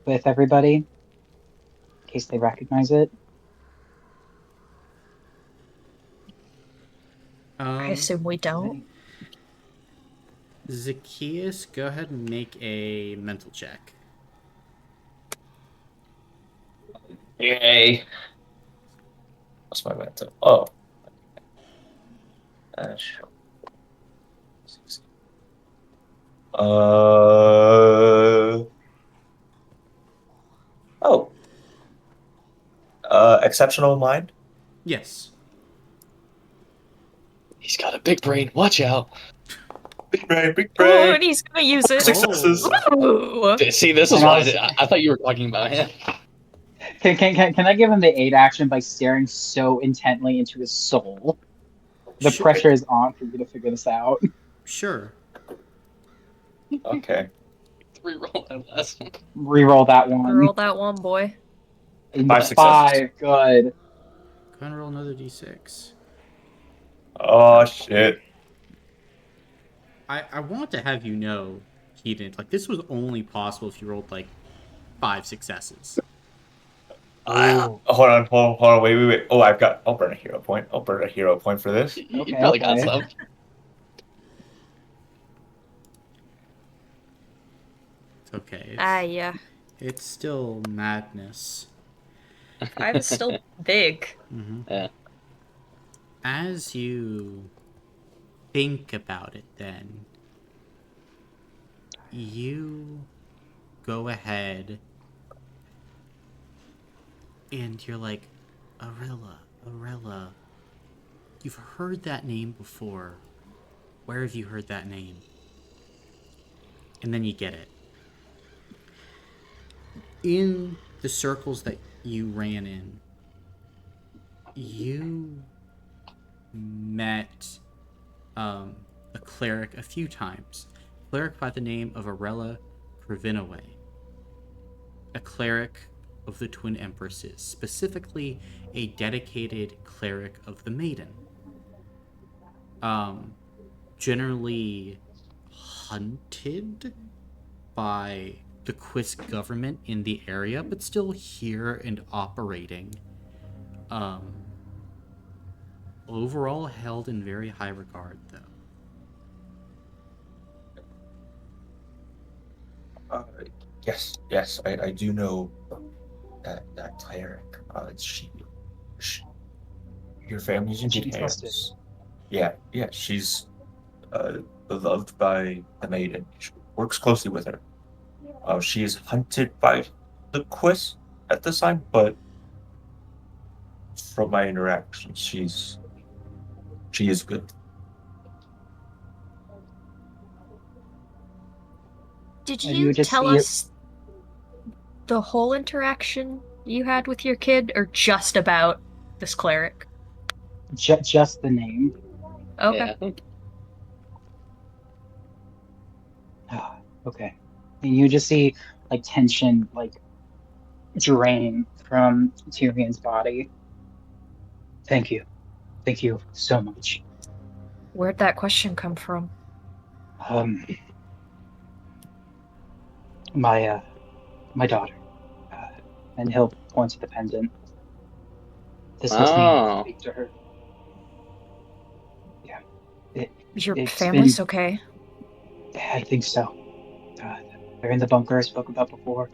with everybody in case they recognize it. I assume we don't. Zacchaeus, go ahead and make a mental check. Yay. What's my mental? Oh. Sure. Oh. Exceptional mind. Yes. He's got a big brain. Watch out. Big brain, big Oh, brain. and he's gonna use it. Successes. Ooh. See, this is And why also- I thought you were talking about him. Can I give him the aid action by staring so intently into his soul? The Sure. pressure is on for you to figure this out. Sure. Okay. Reroll that last one. Reroll that one. Roll that one, boy. 5 successes. 5, good. Go and roll another d6. Oh shit. I want to have you know, Keaton, like, this was only possible if you rolled, like, 5 successes. Ooh. Hold on, wait. Oh, I'll burn a hero point. I'll burn a hero point for this. You Okay, probably got okay. some. It's okay. Yeah. It's still madness. 5 is still big. Mm-hmm. Yeah. As you think about it, then, you go ahead and you're like, Arella. You've heard that name before. Where have you heard that name? And then you get it. In the circles that you ran in, you met a cleric a few times. A cleric by the name of Arella Cravinaway. A cleric of the Twin Empresses, specifically a dedicated cleric of the Maiden. Generally hunted by the Quisk government in the area, but still here and operating. Overall held in very high regard, though. Yes, I do know that cleric. Your family's in And she good can trust hands. Yeah, she's beloved by the maiden. She works closely with her. She is hunted by the Quiz at this time, but from my interactions, she is good. Did And you you just tell see it- us the whole interaction you had with your kid, or just about this cleric? Just the name. Okay. Yeah. Okay. And you just see like tension like drain from Tyrion's body. Thank you. Thank you so much. Where'd that question come from? My my daughter. And he'll point to the pendant. This was needed to Oh. speak to her. Yeah. It, Your it's been, family's okay? I think so. They're in the bunker I spoke about before,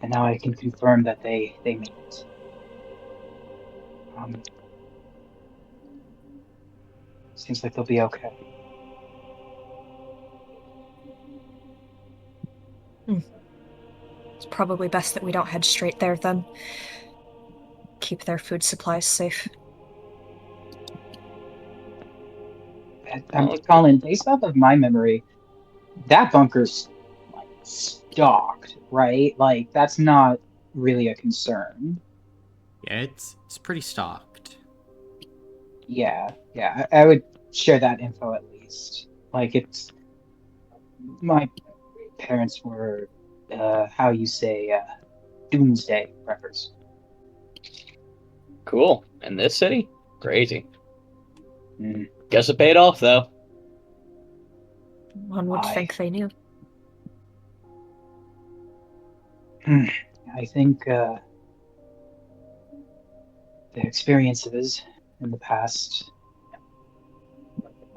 and now I can confirm that they made it. Um, Seems like they'll be okay. It's probably best that we don't head straight there then. Keep their food supplies safe. Oh, Colin, based off of my memory, that bunker's like stocked, right? Like that's not really a concern. Yeah, it's pretty stocked. Yeah, I would share that info at least. Like it's my parents were, how you say, doomsday preppers. cool. In this city? Crazy. Mm, Guess it paid off, though. One would I, think they knew. I think their experiences in the past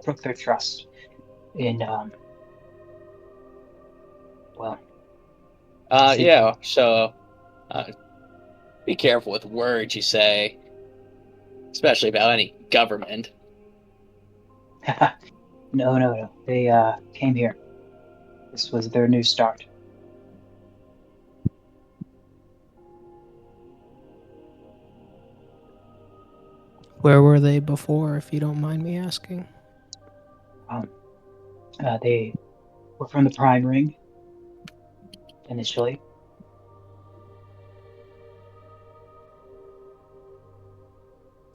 broke their trust in, well, see, Yeah, so, uh, be careful with words you say, especially about any government. no. They came here. This was their new start. Where were they before, if you don't mind me asking? Um, they were from the Prime Ring initially.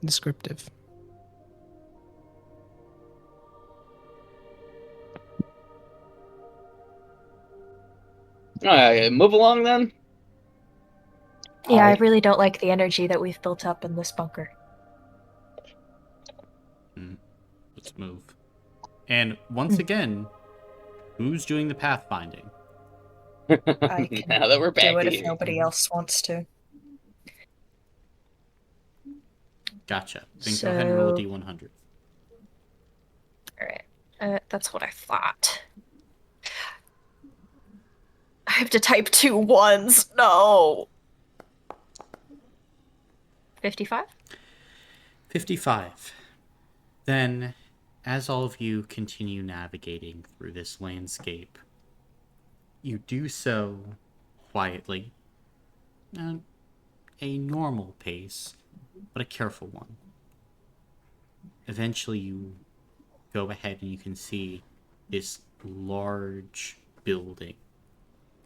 Descriptive. Alright, move along then. Yeah, I I really don't like the energy that we've built up in this bunker. Let's move. And once Hmm. again, who's doing the pathfinding? I can Now that we're do back it to if you. nobody else wants to. Gotcha. Then go ahead and roll a d100. Alright. That's what I thought. I have to type 2 ones. No. 55? 55. Then, as all of you continue navigating through this landscape, you do so quietly, at a normal pace, but a careful one. Eventually, you go ahead and you can see this large building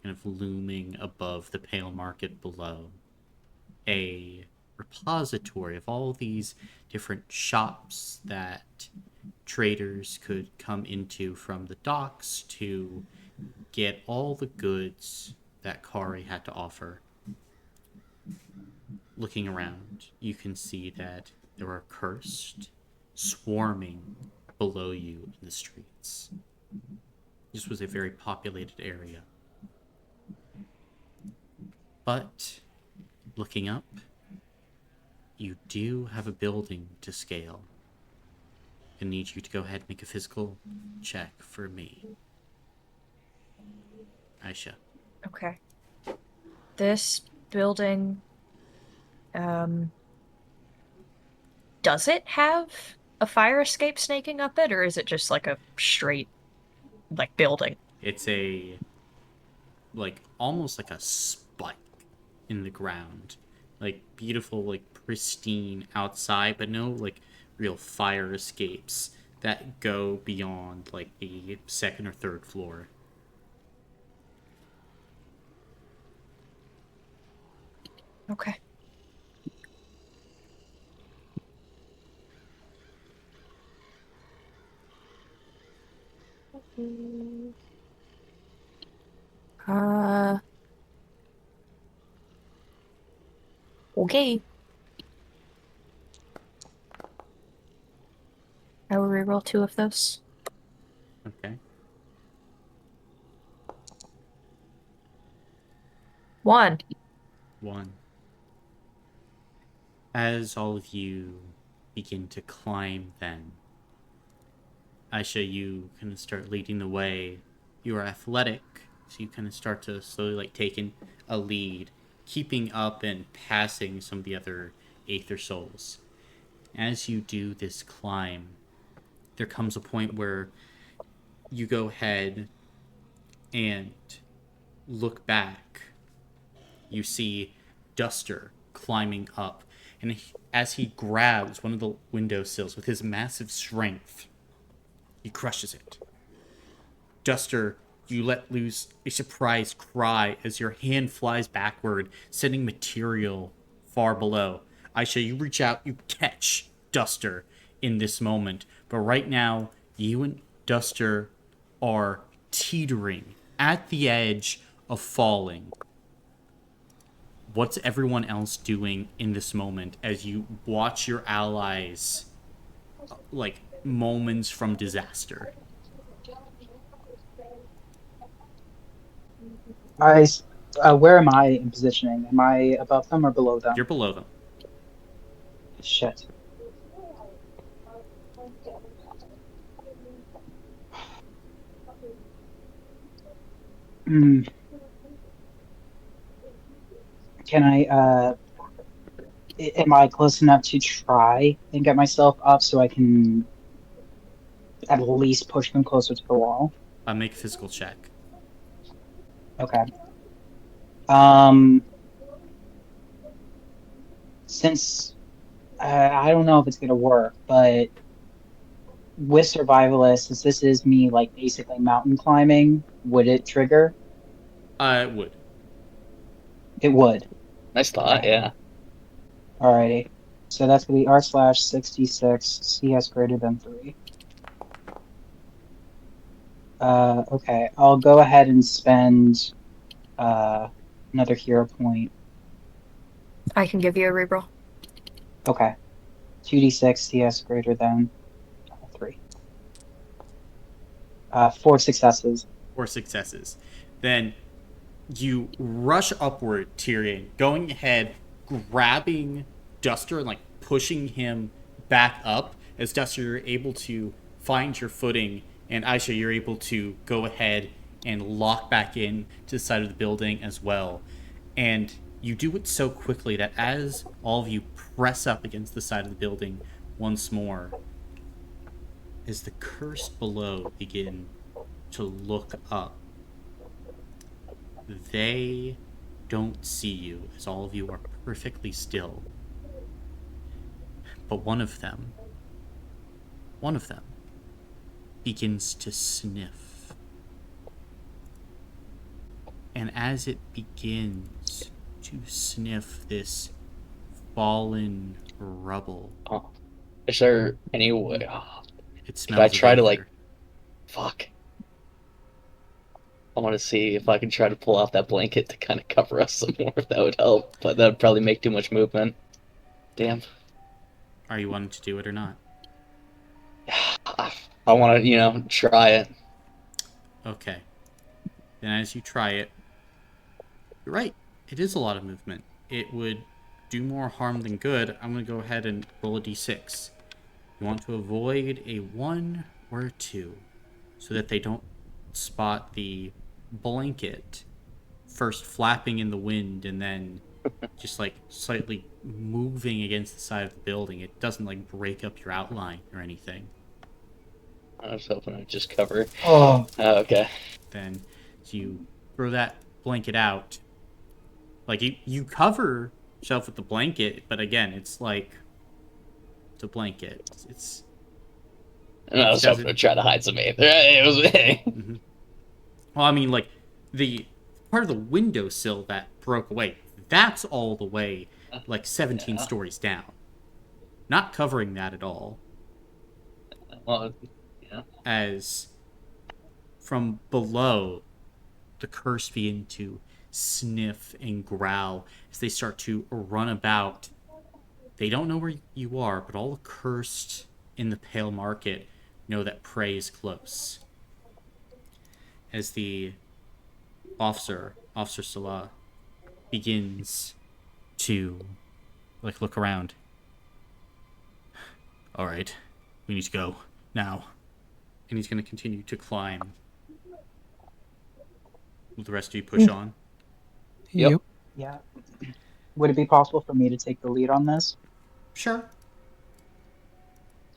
kind of looming above the pale market below. A repository of all these different shops that traders could come into from the docks to get all the goods that Khari had to offer. Looking around, you can see that there are cursed swarming below you in the streets. This was a very populated area. But looking up, you do have a building to scale. I need you to go ahead and make a physical check for me. Aisha. Okay. This building, does it have a fire escape snaking up it, or is it just like a straight, like, building? It's a, like, almost like a spike in the ground. Like, beautiful, like, pristine outside, but no, like, real fire escapes that go beyond, like, the second or third floor. Okay. Uh, okay. I will reroll 2 of those. Okay. 1. 1. As all of you begin to climb, then, Aisha, you kind of start leading the way. You are athletic, so you kind of start to slowly taking a lead, keeping up and passing some of the other Aether Souls. As you do this climb, there comes a point where you go ahead and look back. You see Duster climbing up, and as he grabs one of the windowsills with his massive strength, he crushes it. Duster, you let loose a surprised cry as your hand flies backward, sending material far below. Aisha, you reach out, you catch Duster in this moment, but right now, you and Duster are teetering at the edge of falling. What's everyone else doing in this moment as you watch your allies moments from disaster? Where am I in positioning? Am I above them or below them? You're below them. Shit. Hmm. Can am I close enough to try and get myself up so I can at least push them closer to the wall? Make a physical check. Okay. Um, since I don't know if it's gonna work, but with survivalist, since this is me basically mountain climbing, would it trigger? It would. It would. Nice thought, Okay. yeah. Alrighty. So that's gonna be r/66 CS greater than 3. Okay. I'll go ahead and spend another hero point. I can give you a reroll. Okay. 2d6 CS greater than 3. 4 successes. 4 successes. Then you rush upward, Tyrion, going ahead, grabbing Duster and pushing him back up. As Duster, you're able to find your footing, and Aisha, you're able to go ahead and lock back in to the side of the building as well. And you do it so quickly that as all of you press up against the side of the building once more, as the cursed below begin to look up, they don't see you as all of you are perfectly still. But one of them begins to sniff. And as it begins to sniff this fallen rubble, Oh. Is there any way? Oh, it could I smells try of to aether. fuck? I want to see if I can try to pull off that blanket to kind of cover us some more, if that would help. But that would probably make too much movement. Damn. Are you wanting to do it or not? I want to, try it. Okay. Then as you try it, you're right. It is a lot of movement. It would do more harm than good. I'm going to go ahead and roll a d6. You want to avoid a 1 or a 2 so that they don't spot the blanket first flapping in the wind and then just slightly moving against the side of the building. It doesn't break up your outline or anything. I was hoping I'd just cover. Oh. Okay. Then so you throw that blanket out. You cover yourself with the blanket, but again, it's a blanket. It's And I was hoping to try to hide some aether. It was. mm-hmm. Well, I mean, the part of the windowsill that broke away, that's all the way 17 stories down. Not covering that at all. Well, yeah. As from below, the curse begin to sniff and growl as they start to run about. They don't know where you are, but all the cursed in the Pale Market know that prey is close. As the Officer Salah, begins to, like, look around. Alright, we need to go. Now. And he's going to continue to climb. Will the rest of you push on? Yep. Yeah. Would it be possible for me to take the lead on this? Sure.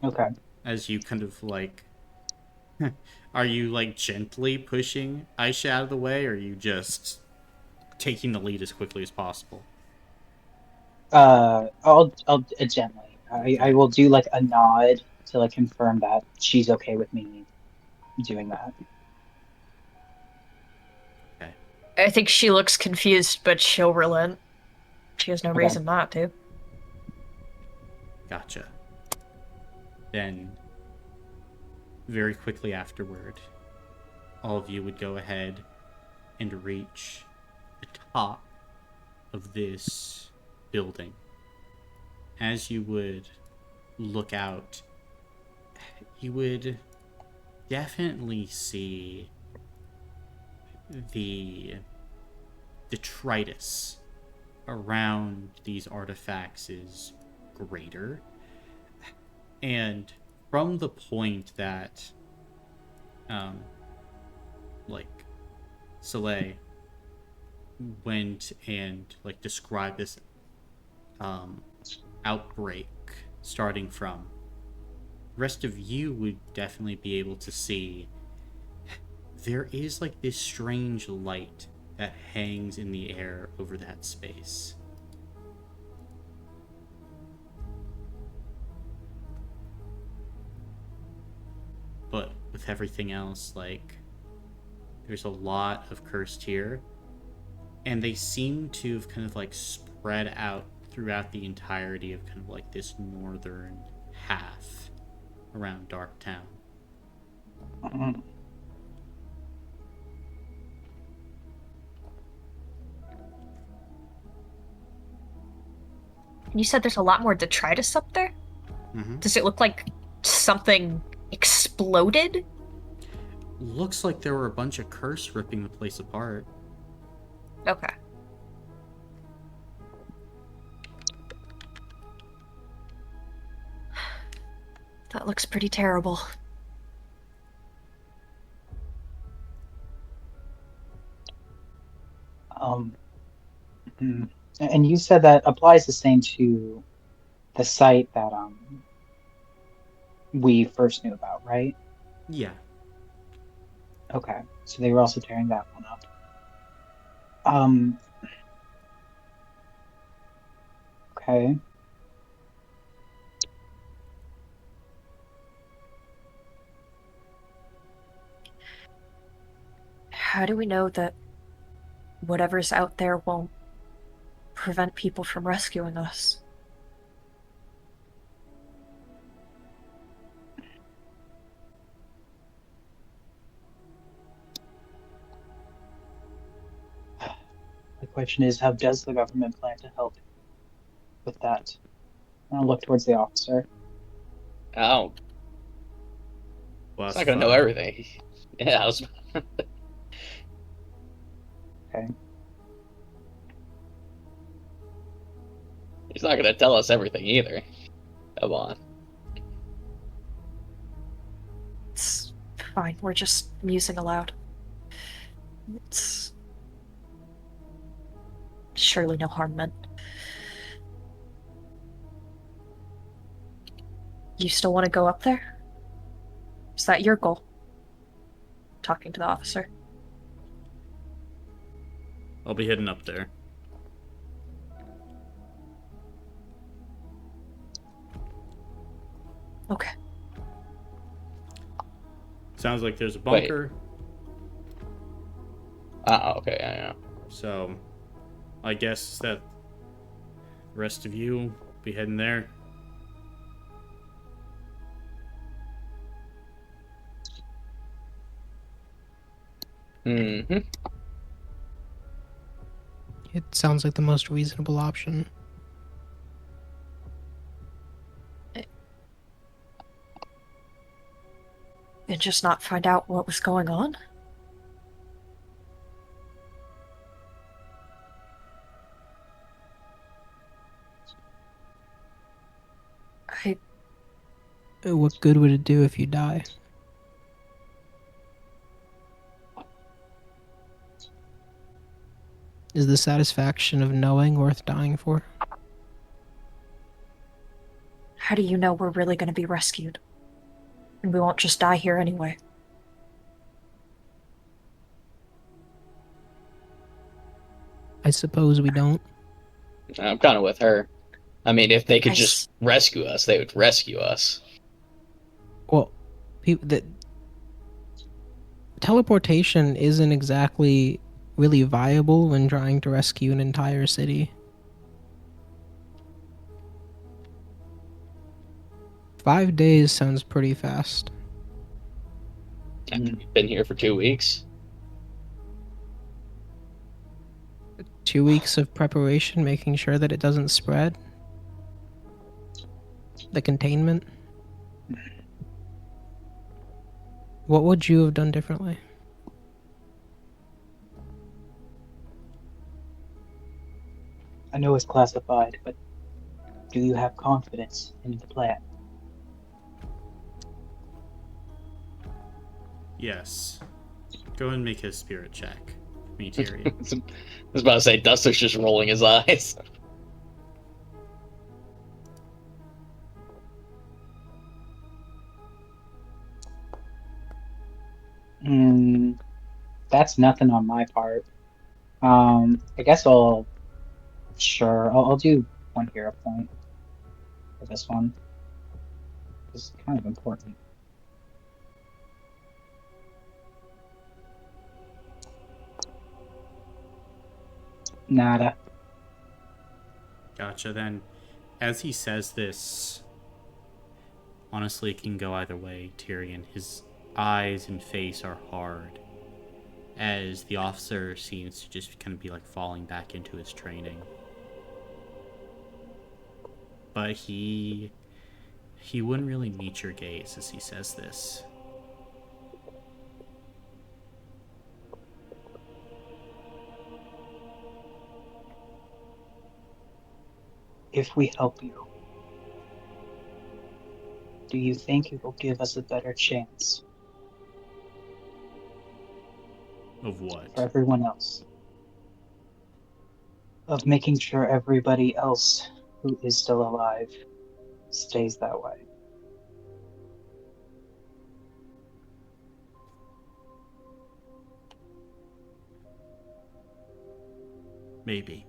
Okay. As you kind of, like... Are you, like, gently pushing Aisha out of the way, or are you just taking the lead as quickly as possible? I'll gently. I Okay. will do like a nod to like confirm that she's okay with me doing that. Okay. I think she looks confused, but she'll relent. She has no Okay. reason not to. Gotcha. Then, very quickly afterward, all of you would go ahead and reach the top of this building. As you would look out, you would definitely see the detritus around these artifacts is greater. And from the point that like Soleil went and like described this outbreak starting from, the rest of you would definitely be able to see there is like this strange light that hangs in the air over that space. But with everything else, like, there's a lot of cursed here, and they seem to have kind of like spread out throughout the entirety of kind of like this northern half around Darktown. Mhm. You said there's a lot more detritus up there? Mm-hmm. Does it look like something exploded? Looks like there were a bunch of curse ripping the place apart. Okay. That looks pretty terrible. Um, hmm. And you said that applies the same to the site that we first knew about, right? Yeah. Okay. So they were also tearing that one up. Um, okay. How do we know that whatever's out there won't prevent people from rescuing us? The question is, how does the government plan to help with that? I'll look towards the officer. Oh, Well, he's that's not gonna know fine. everything. Yeah, I was. Okay. He's not gonna tell us everything either. Come on. It's fine, we're just musing aloud. It's surely no harm meant. You still want to go up there? Is that your goal? Talking to the officer. I'll be heading up there. Okay. Sounds like there's a bunker. Okay, yeah. So, I guess that the rest of you will be heading there. Mm-hmm. It sounds like the most reasonable option. And just not find out what was going on? What good would it do if you die? Is the satisfaction of knowing worth dying for? How do you know we're really going to be rescued? And we won't just die here anyway. I suppose we don't. I'm kind of with her. I mean, if they could I just s- rescue us, they would rescue us. Well, teleportation isn't exactly really viable when trying to rescue an entire city. 5 days sounds pretty fast. I've been here for 2 weeks. 2 weeks of preparation, making sure that it doesn't spread. The containment. What would you have done differently? I know it's classified, but do you have confidence in the plan? Yes. Go and make a spirit check. Me, Tyrion. I was about to say, Duster's just rolling his eyes. That's nothing on my part. I guess I'll do one hero point for this one. It's kind of important. Nada. Gotcha. Then, as he says this, honestly, it can go either way, Tyrion. His eyes and face are hard, as the officer seems to just kind of be like falling back into his training. But he wouldn't really meet your gaze as he says this. If we help you, do you think it will give us a better chance Of what? for everyone else? Of making sure everybody else who is still alive stays that way? Maybe.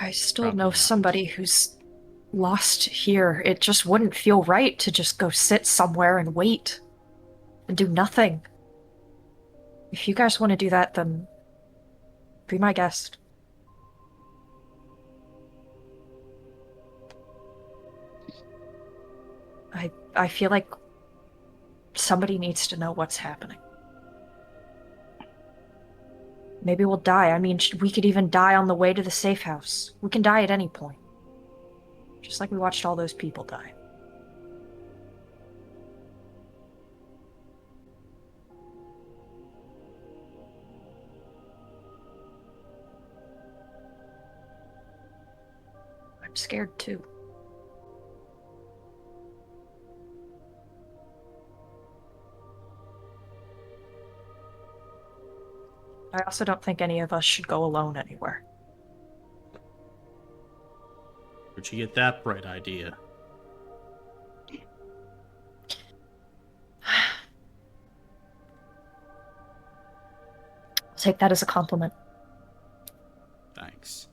I still Probably know not. somebody who's lost here. It just wouldn't feel right to just go sit somewhere and wait and do nothing. If you guys want to do that, then be my guest. I feel like somebody needs to know what's happening. Maybe we'll die. I mean, we could even die on the way to the safe house. We can die at any point. Just like we watched all those people die. I'm scared too. I also don't think any of us should go alone anywhere. Where'd you get that bright idea? I'll take that as a compliment. Thanks.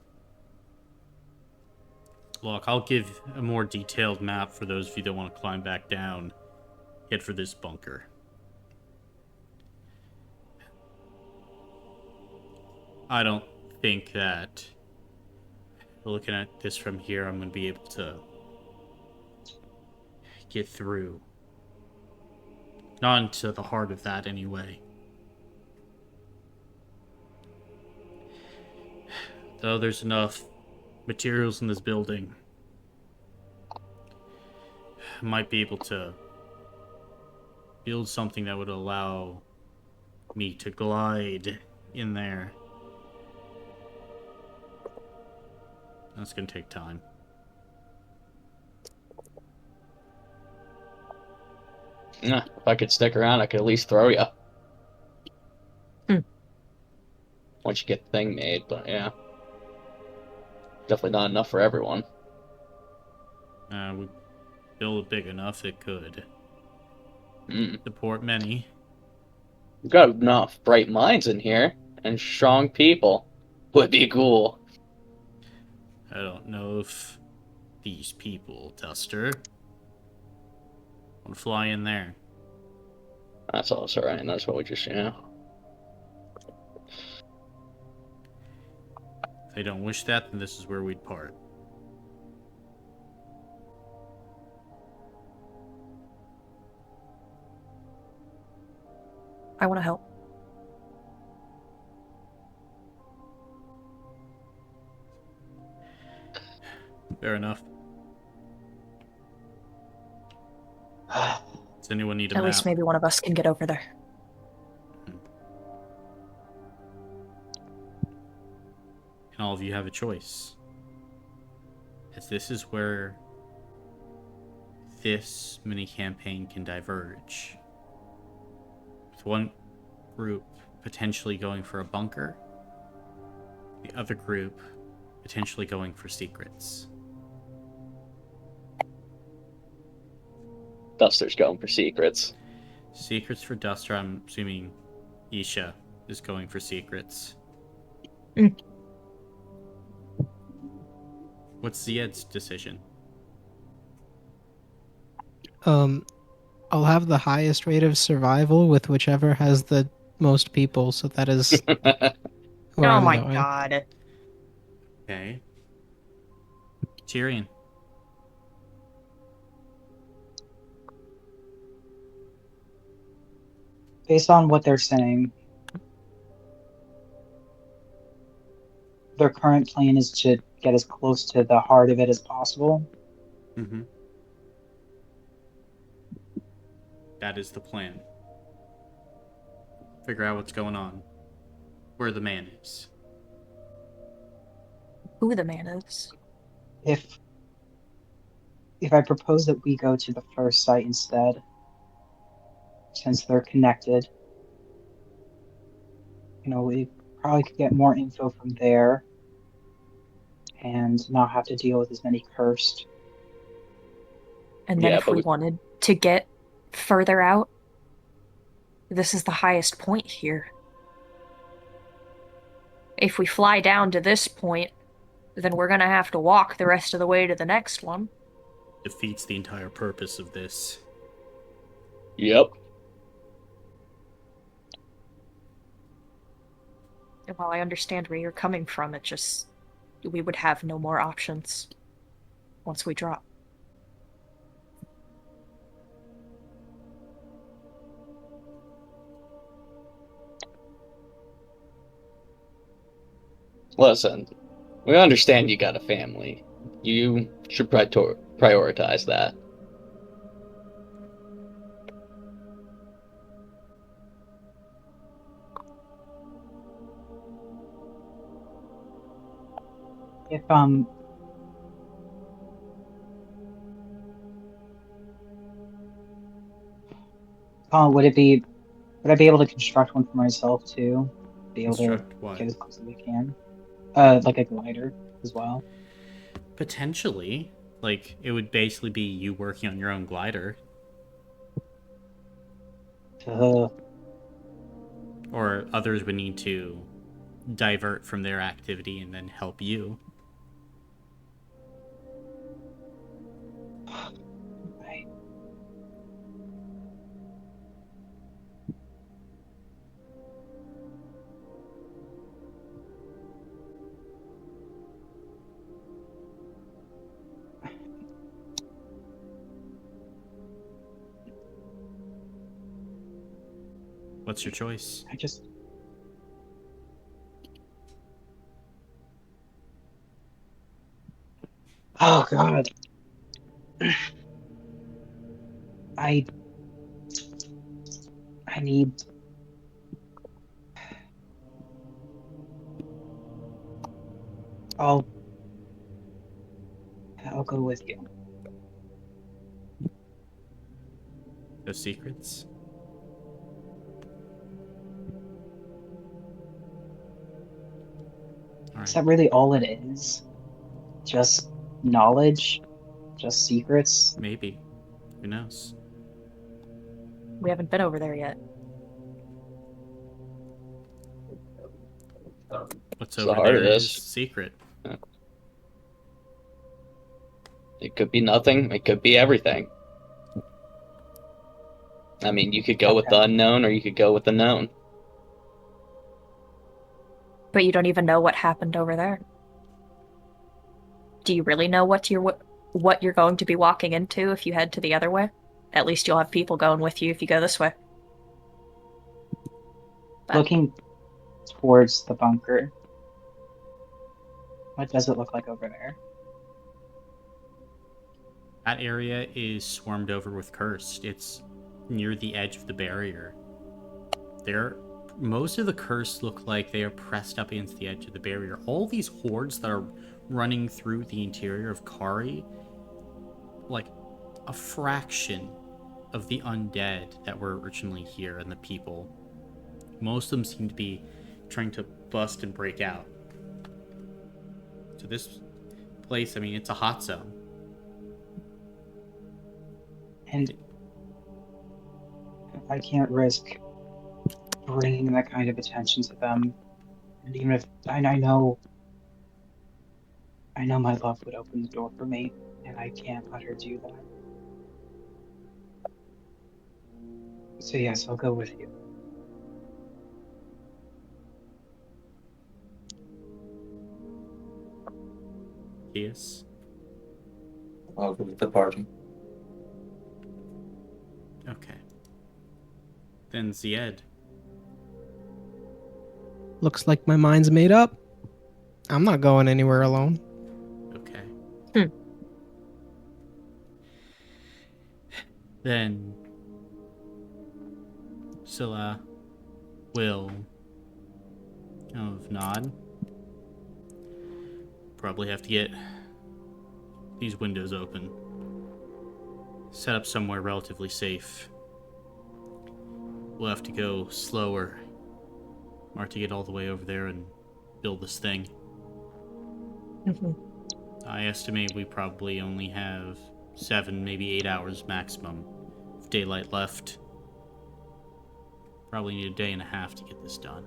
Look, I'll give a more detailed map for those of you that want to climb back down. Head for this bunker. I don't think that looking at this from here, I'm going to be able to get through. Not into the heart of that, anyway. Though there's enough materials in this building, I might be able to build something that would allow me to glide in there. That's gonna take time. If I could stick around, I could at least throw you. Hmm. Once you get the thing made, but yeah. Definitely not enough for everyone. We build it big enough it could Mm. support many. We've got enough bright minds in here, and strong people. Would be cool. I don't know if these people, Duster, want to fly in there. That's also right, and that's what we just, If they don't wish that, then this is where we'd part. I want to help. Fair enough. Does anyone need a At map? least maybe one of us can get over there. And all of you have a choice. As this is where this mini campaign can diverge. With one group potentially going for a bunker, the other group potentially going for secrets. Duster's going for secrets. Secrets for Duster, I'm assuming Isha is going for secrets. Mm. What's Zied's decision? I'll have the highest rate of survival with whichever has the most people, so that is where Oh I'm my going. god. Okay. Tyrion. Based on what they're saying, their current plan is to get as close to the heart of it as possible. Mm-hmm. That is the plan. Figure out what's going on. Where the man is. Who the man is. If I propose that we go to the first site instead, since they're connected, we probably could get more info from there and not have to deal with as many cursed. And then Yeah, if but we wanted to get further out, this is the highest point here. If we fly down to this point, then we're gonna have to walk the rest of the way to the next one. Defeats the entire purpose of this. Yep. And while I understand where you're coming from, it just... we would have no more options once we drop. Listen, we understand you got a family. You should prioritize that. If Colin, would I be able to construct one for myself too? Be able to Construct what? get as close as I can. Like a glider as well. Potentially. Like, it would basically be you working on your own glider. Uh, Or others would need to divert from their activity and then help you. right. What's your choice? I just. Oh God. I I need. I'll I'll go with you. Those secrets? Is Alright, that really all it is? Just knowledge? Just secrets? maybe. Who knows? We haven't been over there yet. What's It's the over heart of there is this. secret. It could be nothing. It could be everything. I mean, you could go with the Okay. unknown, or you could go with the known. But you don't even know what happened over there. Do you really know what you're going to be walking into if you head to the other way? At least you'll have people going with you if you go this way. But Looking towards the bunker, what does it look like over there? That area is swarmed over with cursed. It's near the edge of the barrier. Most of the cursed look like they are pressed up against the edge of the barrier. All these hordes that are running through the interior of Khari, like a fraction of the undead that were originally here and the people. Most of them seem to be trying to bust and break out. So this place, I mean, it's a hot zone. And I can't risk bringing that kind of attention to them. And even if I know my love would open the door for me, and I can't let her do that. So yes, I'll go with you. Yes. I'll go with the party. Okay. Then Zied. Looks like my mind's made up. I'm not going anywhere alone. Okay. Hmm. Then Scylla will nod. Probably have to get these windows open. Set up somewhere relatively safe. We'll have to go slower. Or to get all the way over there and build this thing. Mhm. I estimate we probably only have 7, maybe 8 hours maximum of daylight left. Probably need a day and a half to get this done.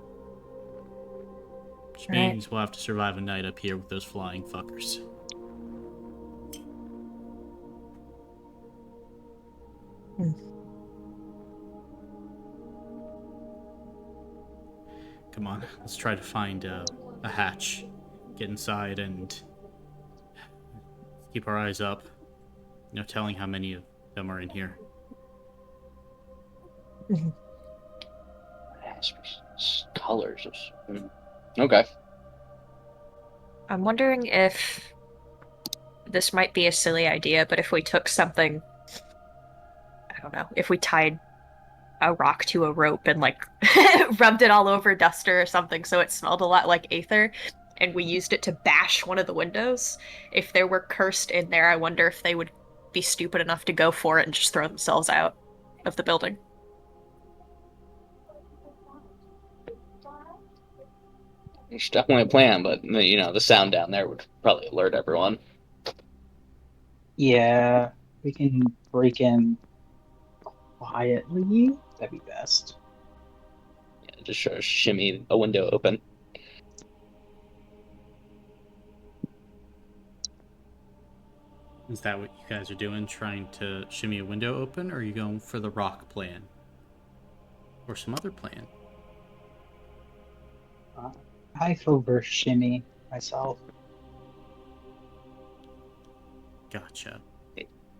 Which Right. means we'll have to survive a night up here with those flying fuckers. Hmm. Come on, let's try to find a hatch. Get inside and keep our eyes up. No telling how many of them are in here. Colors. Okay. I'm wondering if this might be a silly idea, but if we took something, I don't know, if we tied a rock to a rope and like rubbed it all over Duster or something so it smelled a lot like Aether, and we used it to bash one of the windows. If there were cursed in there, I wonder if they would be stupid enough to go for it and just throw themselves out of the building. It's definitely a plan, but the sound down there would probably alert everyone. Yeah, we can break in quietly. That'd be best. Yeah, just sort of shimmy a window open. Is that what you guys are doing? Trying to shimmy a window open? Or are you going for the rock plan? Or some other plan? I favor shimmy myself. Gotcha.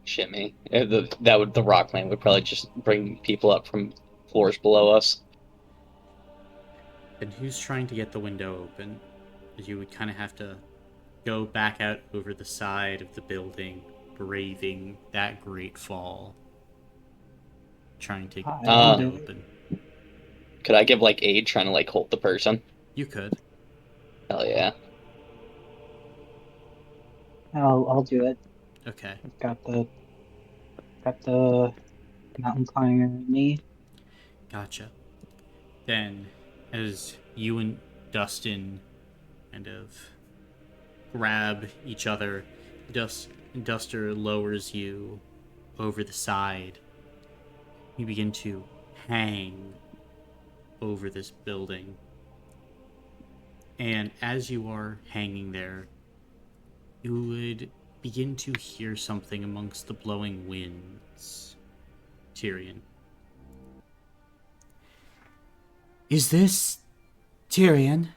Shimmy. The rock plan would probably just bring people up from floors below us. And who's trying to get the window open? You would kind of have to go back out over the side of the building, braving that great fall. Trying to get the I'll window do it. open. Could I give aid trying to hold the person? You could. Hell yeah. I'll do it. Okay. Got the mountain climber in me. Gotcha. Then, as you and Dustin kind of grab each other, Duster lowers you over the side. You begin to hang over this building. And as you are hanging there, you would begin to hear something amongst the blowing winds. Tyrion. Is this Tyrion?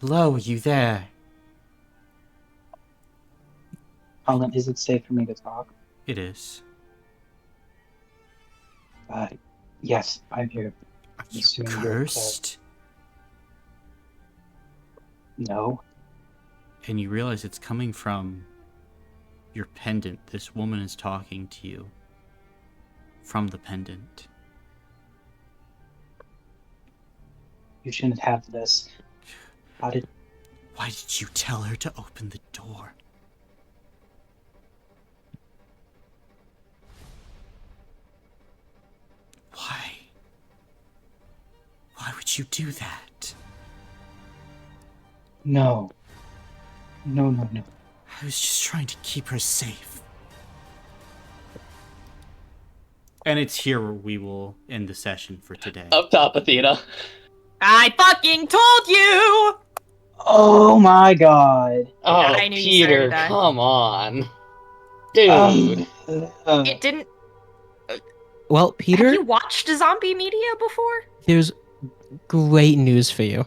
Hello, are you there? Colin, is it safe for me to talk? It is. Yes, I'm here. Are I'm you assuming you're cursed? No. And you realize it's coming from your pendant. This woman is talking to you from the pendant. You shouldn't have this. Why did you tell her to open the door? Why? Why would you do that? No. No. I was just trying to keep her safe. And it's here where we will end the session for today. Up top, Athena. I fucking told you! Oh my god. Oh, I knew you Peter, started that. come on. Dude. It didn't. Well, Peter, Have you watched zombie media before? there's great news for you.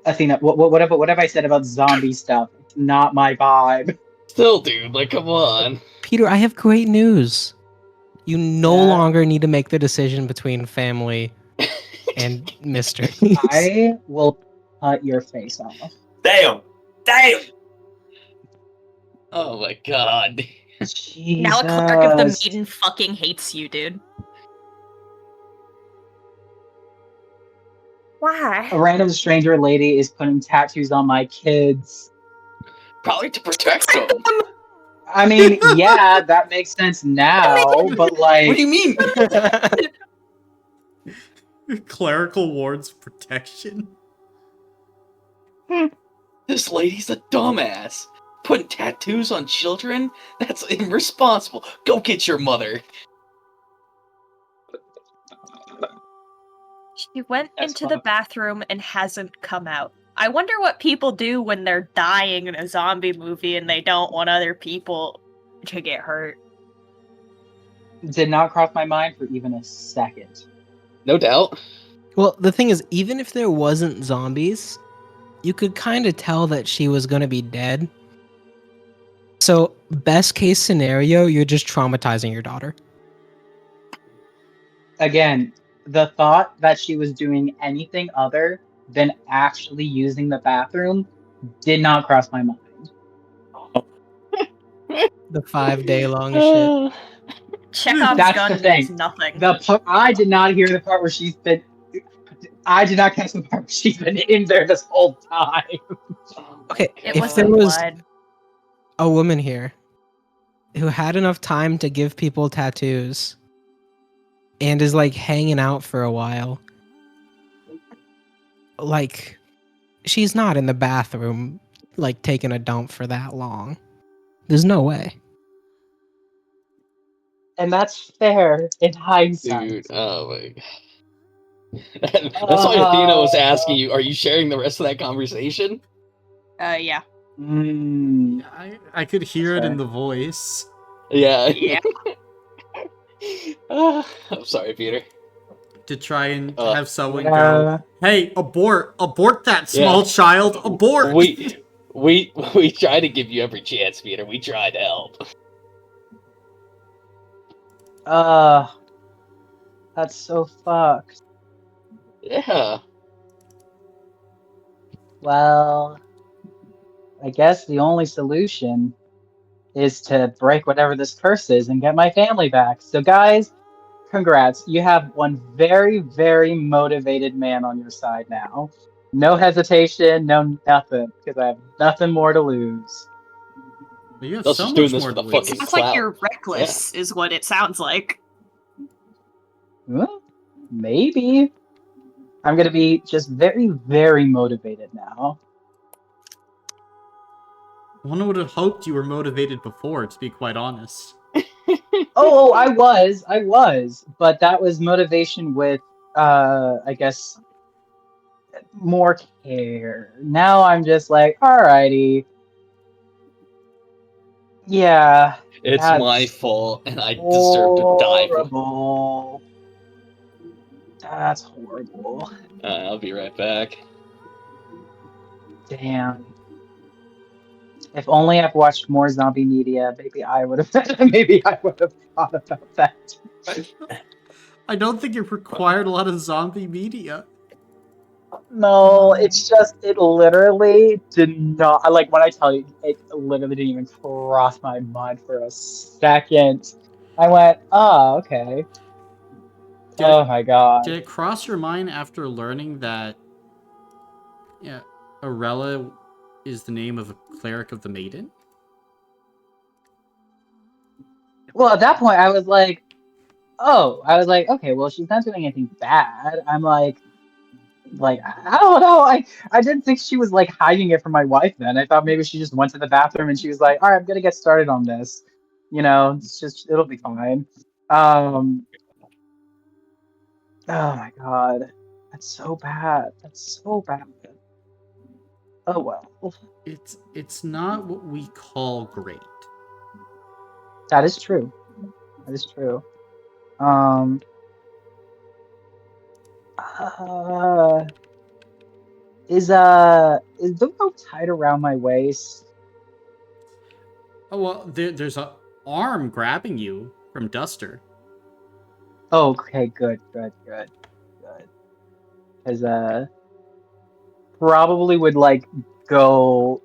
Athena, what have I said about zombie stuff? It's not my vibe. Still, dude, like, come on. Peter, I have great news. You no Yeah. longer need to make the decision between family and mysteries. I will cut your face off. Damn! Oh my god. Jesus. Now a clerk of the maiden fucking hates you, dude. Why? A random stranger lady is putting tattoos on my kids. Probably to protect them. I mean, yeah, that makes sense now, but like... What do you mean? Clerical wards protection. This lady's a dumbass. Putting tattoos on children? That's irresponsible. Go get your mother. She went That's into the fine. bathroom and hasn't come out. I wonder what people do when they're dying in a zombie movie and they don't want other people to get hurt. Did not cross my mind for even a second. No doubt. Well, the thing is, even if there wasn't zombies, you could kind of tell that she was going to be dead. So, best case scenario, you're just traumatizing your daughter. Again, the thought that she was doing anything other than actually using the bathroom did not cross my mind. The 5-day long shit. Chekhov's That's gun the thing. means nothing. I did not hear the part where she's been... I did not catch the part where she's been in there this whole time. Okay, It if was there the was blood. a woman here who had enough time to give people tattoos and is like hanging out for a while, like, she's not in the bathroom like taking a dump for that long. There's no way. And that's fair in hindsight. Dude, oh my god. That's why Athena was asking you, are you sharing the rest of that conversation? Yeah. Mm, I could hear it Fair. in the voice. Yeah. Yeah. I'm sorry, Peter. To try and have someone yeah. go, hey, abort that small Yeah. child, abort! We tried to give you every chance, Peter. We tried to help. That's so fucked. Yeah. Well, I guess the only solution is to break whatever this curse is and get my family back. So guys, congrats. You have one very, very motivated man on your side now. No hesitation, no nothing, because I have nothing more to lose. You have Us so just doing much this more for the to fucking lose. Sounds like clout. you're reckless, is what it sounds like. Huh? Maybe. I'm gonna be just very, very motivated now. One would have hoped you were motivated before, to be quite honest. Oh, I was, but that was motivation with, I guess, more care. Now I'm just like, alrighty, yeah, It's my that's fault, and I deserve to die for. horrible. That's horrible. I'll be right back. Damn. If only I've watched more zombie media, maybe I would have maybe I would have thought about that. I don't think it required a lot of zombie media. No, it's just it literally did not like when I tell you it literally didn't even cross my mind for a second. I went, oh, okay. Did Oh my god. Did it cross your mind after learning that yeah, Arella is the name of a cleric of the Maiden? Well, at that point I was like, oh, I was like, okay, well she's not doing anything bad. I'm like I don't know. I didn't think she was like hiding it from my wife then. I thought maybe she just went to the bathroom and she was like, all right, I'm gonna get started on this. You know, it's just it'll be fine. Um Oh my god. That's so bad. That's so bad. Oh well. It's not what we call great. That is true. That is true. Um uh is the rope tied around my waist? Oh well, there's a arm grabbing you from Duster. Oh, okay, good. Cause probably would like go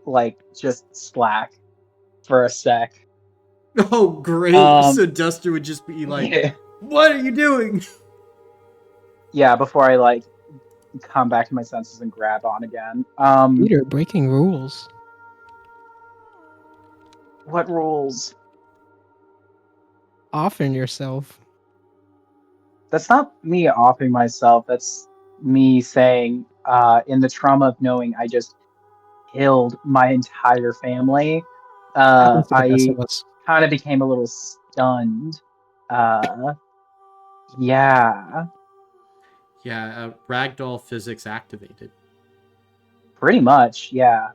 like just slack for a sec. Oh great! Um So Duster would just be like, yeah, "What are you doing?" yeah, before I like come back to my senses and grab on again. Peter, breaking rules. What rules? Offing yourself. That's not me offing myself. That's me saying, in the trauma of knowing I just killed my entire family, Happens to the best I of us. kind of became a little stunned. Uh, yeah, Yeah, ragdoll physics activated. pretty much. Yeah.